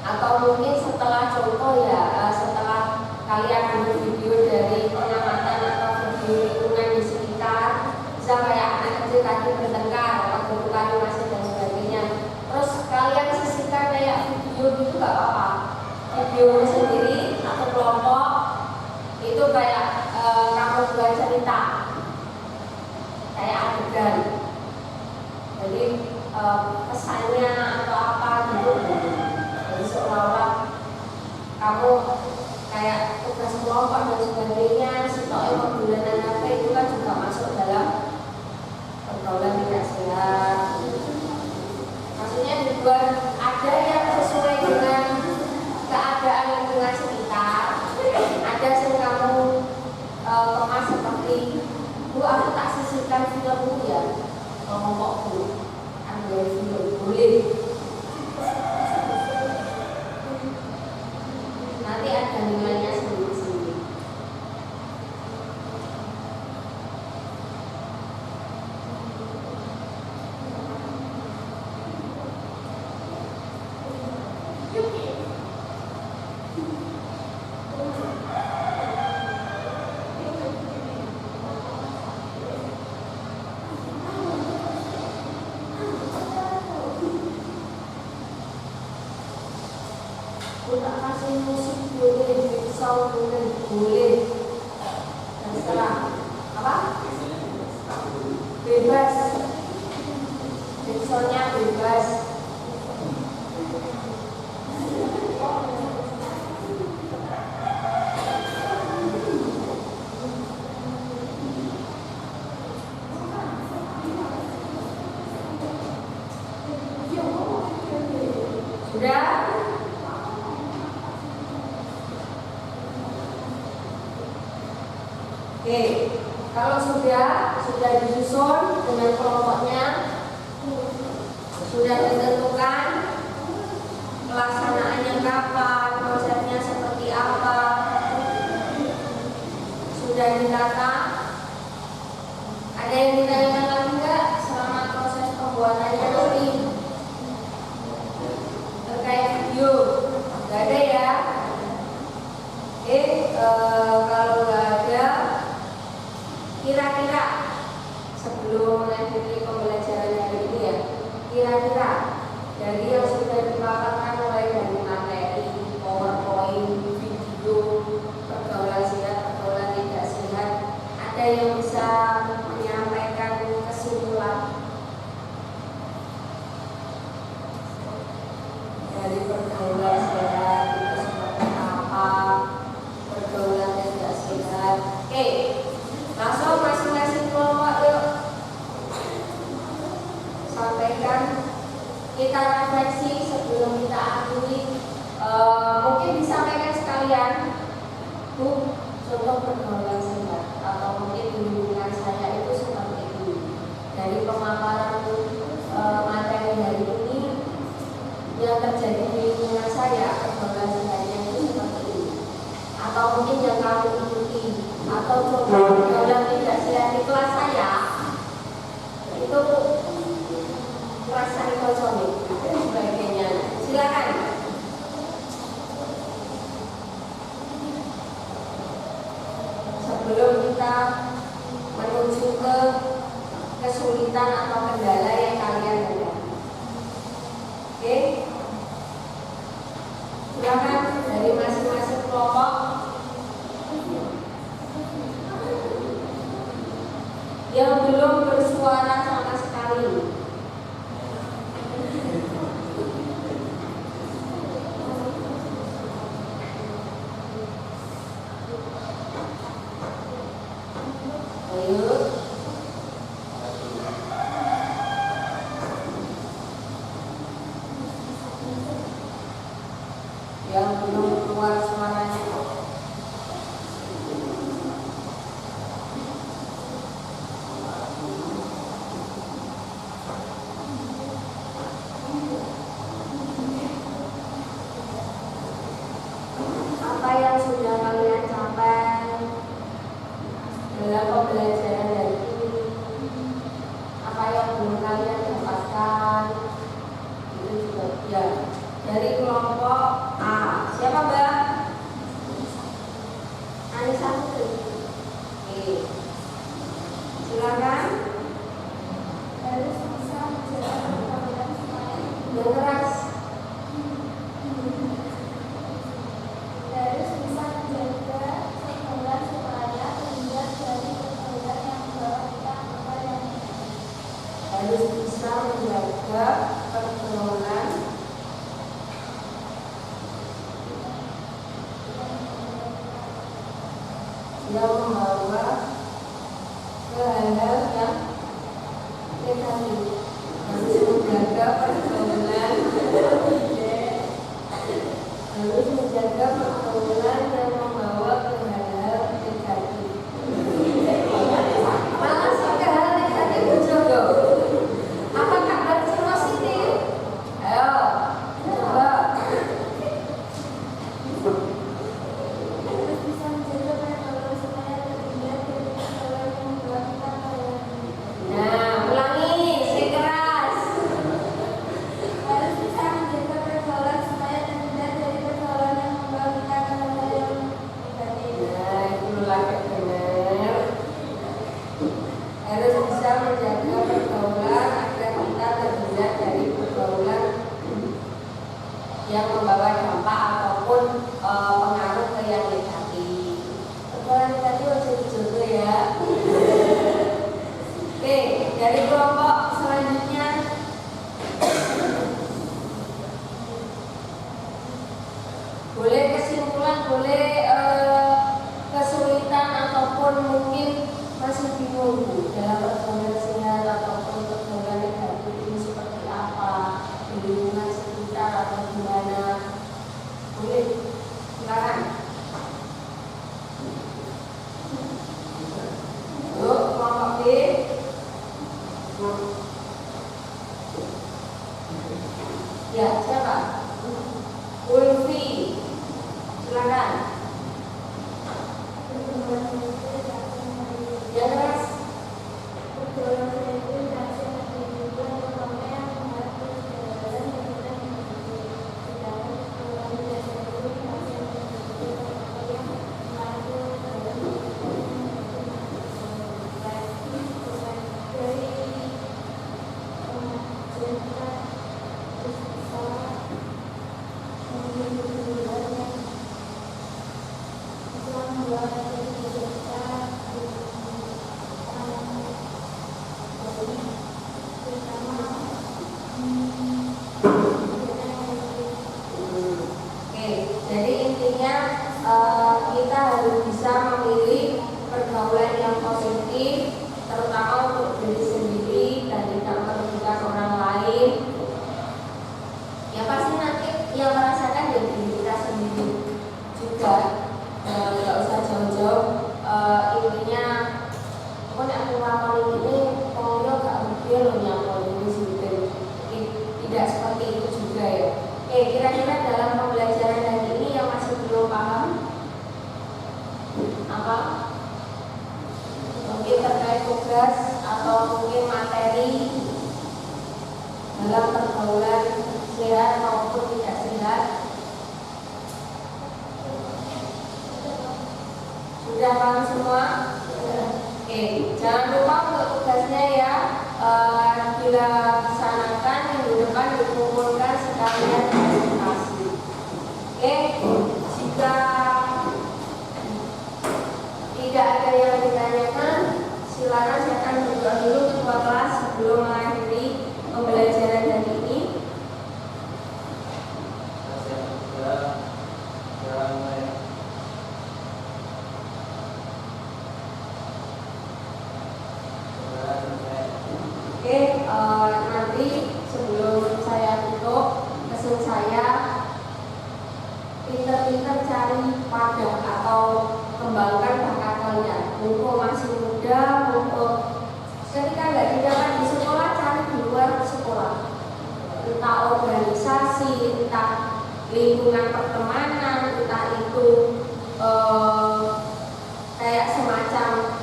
Atau mungkin setelah contoh ya, setelah kalian ambil video dari pengamatan atau video lingkungan di sekitar, bisa kayak anak kecil tadi bertengkar atau bertukar masih dan sebagainya. Terus kalian sisihkan kayak video gitu gak apa-apa. Video sendiri atau kelompok itu kayak kamu buat cerita, kayak adegan. Jadi kesannya atau apa gitu. Jadi seolah-olah kamu kayak tugas kelompok dan sebagainya, sitoe pembulanan apa itu kan juga masuk dalam pergaulan tidak sehat. Maksudnya dibuat ada yang sesuai dengan keadaan lingkungan sekitar, ada yang kamu kemas seperti Bu, aku tak sisihkan filmmu ya, kelompokku ambil film boleh. Nanti ada nilainya sendiri-sendiri. Aku tak kasih musik boleh, sound boleh, terserah. Apa? Bebas. Soundnya bebas. Sudah? Oke, kalau sudah disusun dengan kelompoknya, sudah ditentukan pelaksanaannya kapan, konsepnya seperti apa, sudah ditata. Ada yang ditanyakan lagi enggak selama proses pembuatannya nanti terkait video? Enggak ada ya? Oke, kalau enggak ada, kira-kira sebelum melanjutkan pembelajaran hari ini ya, kira-kira dari yang sudah dipaparkan mulai dari materi, PowerPoint, video, pergaulan sehat, pergaulan tidak sehat, ada yang bisa menyampaikan kesimpulan dari pergaulan sehat itu seperti apa, pergaulan tidak sehat. Oke. Langsung masing-masing kelompok yuk sampaikan, kita refleksi sebelum kita akhiri. Mungkin disampaikan sekalian, Bu, contoh pergaulan sehat atau mungkin di lingkungan saya itu seperti ini. Dari pemaparan materi hari ini yang terjadi di lingkungan saya, pergaulan sehatnya itu seperti ini. Atau mungkin yang kamu ikuti, atau contoh pergaulan tidak sehat di kelas saya, itu kesulitan atau kendala yang kalian hadapi. Oke, silakan dari masing-masing kelompok yang belum bersuara sama sekali. Ayo. Yang belum keluar suaranya. Apa yang sudah kalian capai dalam pembelajaran dari ini? Apa yang belum kalian dapatkan? Itu juga ya. Dari kelompok A, siapa Mbak? Anissa Putri. Oke, silakan. Harus bisa menjaga pergaulan supaya Yang keras. harus bisa menjaga pergaulan supaya terhindar dari pergaulan yang membawa kita kepada yang negatif. Harus bisa menjaga pergaulan yang membawa ke hal-hal yang negatif. Harus menjaga pergaulan, harus menjaga pergaulan yang membawa ke hal-hal negatif. Malah sih ke hal negatif juga. Apa kabar positif? Ayo, coba. Harus bisa menjaga pergaulan supaya terhindar dari pergaulan yang membawa kita kepada yang negatif. Nah, ulangi, si keras. Harus bisa menjaga pergaulan supaya terhindar dari pergaulan yang membawa kita kepada yang negatif. Nah, itu lagi benar. Harus bisa menjaga pergaulan agar kita terhindar dari pergaulan yang membawa dampak ataupun pengaruh ke yang negatif. Pergaulan negatif harus dijaga ya. Oke, dari kelompok selanjutnya boleh kesimpulan, boleh kesulitan ataupun mungkin masih bingung Bu, dalam pergaulan sehat ataupun pergaulan negatif ini seperti apa, di lingkungan sekitar atau gimana. Boleh, silakan. Yuk, kelompok B. Ya, siapa? Ulfi, silakan. Yang keras. Pergaulan negatif reaksi yang ditimbulkan terutama yang menghadapi kegagalan dan kita negatif. Sedangkan pergaulan tidak negatif reaksi yang ditimbulkan terutama yang menghadapi kegagalan dan kita dari cerita bisa memiliki kehidupan yang bisa membawa kita Oke, jadi intinya kita harus bisa memilih pergaulan yang positif, terutama untuk diri sendiri dan tidak merugikan orang lain. Ya pasti nanti yang merasakan dari diri kita sendiri juga. Nggak usah jauh-jauh. Intinya, aku nak ngelakuin ini, pokoknya gak mungkin loh nyampe ini sendiri. Tidak seperti itu juga ya. Oke, kira-kira dalam pembelajaran hari ini yang masih belum paham apa? Mungkin terkait tugas atau mungkin materi dalam pergaulan sehat maupun tidak sehat. Sudah paham semua? Oke, jangan lupa untuk tugasnya ya. Oke, nanti sebelum saya tutup, pesan saya pinter-pinter cari wadah atau kembangkan bakat kalian. Mumpung masih muda, mumpung ketika nggak didapat di sekolah, cari di luar sekolah. Entah organisasi, entah lingkungan pertemanan, entah itu kayak semacam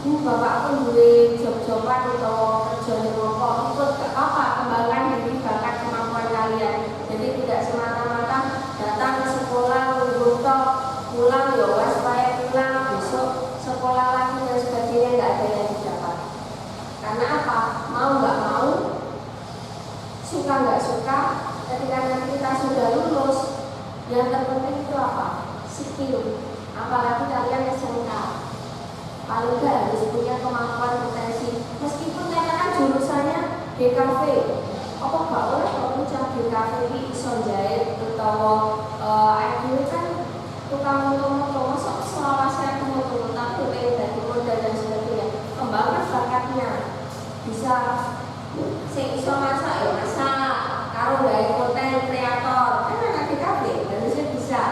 bapak pun duwe job-joban atau kerja di rokok, ikut ke apa, kembangkan diri, bakat kemampuan kalian. Jadi tidak semata-mata datang ke sekolah untuk pulang ya wes supaya pulang besok sekolah lagi dan sebagainya, nggak ada yang didapat. Karena apa? Mau nggak mau, suka nggak suka, ketika nanti kita sudah lulus, yang terpenting itu apa? Skill. Apalagi kalian SMK, paling nggak harus punya kemampuan potensi. Meskipun katakan jurusannya DKV, apa nggak boleh kalau ucap DKV ini iso jahit atau IQ kan tukang motor-motor, masuk selawasnya ke motor, tapi pengen dari modal dan sebagainya. Kembangkan bakatnya, bisa sing iso masak ya masak, karo gawe konten kreator, kan anak DKV harusnya bisa.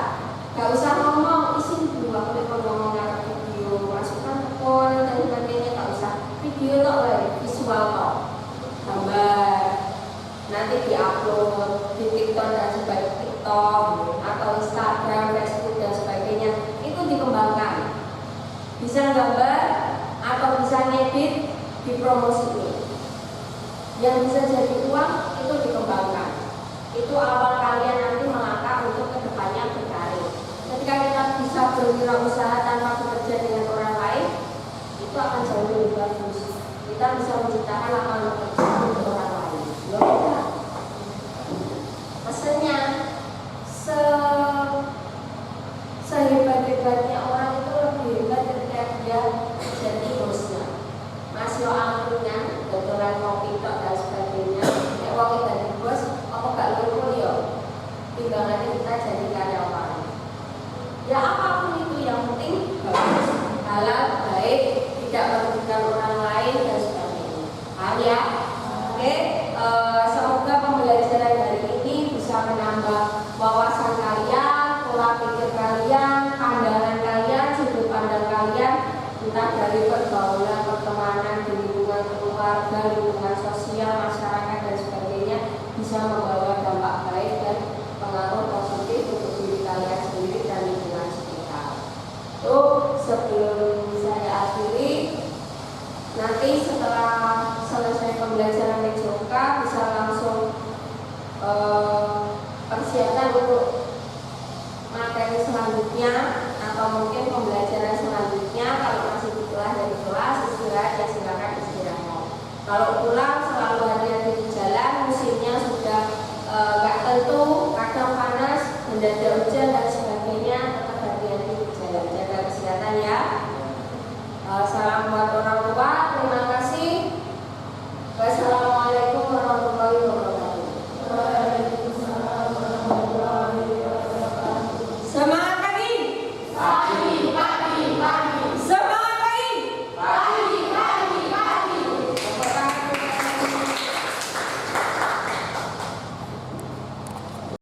Gak usah ngomong isi dulu, aku nek ngomong ngarep video, masukkan pon dan sebagainya, gak usah video tok wae, visual tok. Gambar nanti diupload di TikTok dan sebagainya, TikTok atau Instagram, Facebook dan sebagainya, itu dikembangkan. Bisa gambar atau bisa ngedit, dipromosikan. Yang bisa jadi uang itu dikembangkan. Itu awal kalian nanti melangkah untuk kedepannya berkarir. Ketika kita bisa berwirausaha tanpa bekerja dengan orang lain, itu akan jauh lebih bagus. Kita bisa menciptakan lapangan pekerjaan untuk orang lain. Ya, pesannya sehebat-hebatnya orang itu lebih hebat ketika dia jadi bosnya. Masih angkringan, dodolan kopi tok dan sebagainya. Nek wong dadi bos, apa gak lupa ya? Timbangannya kita jadi karyawan. Ya apapun itu yang penting bagus, halal, baik, tidak merugikan orang lain dan sebagainya. Paham ya? Oke, semoga pembelajaran hari ini bisa menambah wawasan kalian, pola pikir kalian, pandangan kalian, sudut pandang kalian, entah dari pergaulan, pertemanan, di lingkungan keluarga, lingkungan sosial, masyarakat dan sebagainya, bisa membawa dampak baik dan pengaruh positif untuk diri kalian sendiri dan lingkungan sekitar. Sebelum saya akhiri, nanti setelah selesai pembelajaran Mejoka bisa langsung persiapan untuk materi selanjutnya atau mungkin pembelajaran selanjutnya. Kalau masih pulang dari kelas istirahat ya silakan istirahat. Kalau pulang selalu hati-hati di jalan, musimnya sudah nggak tentu, kadang panas, mendadak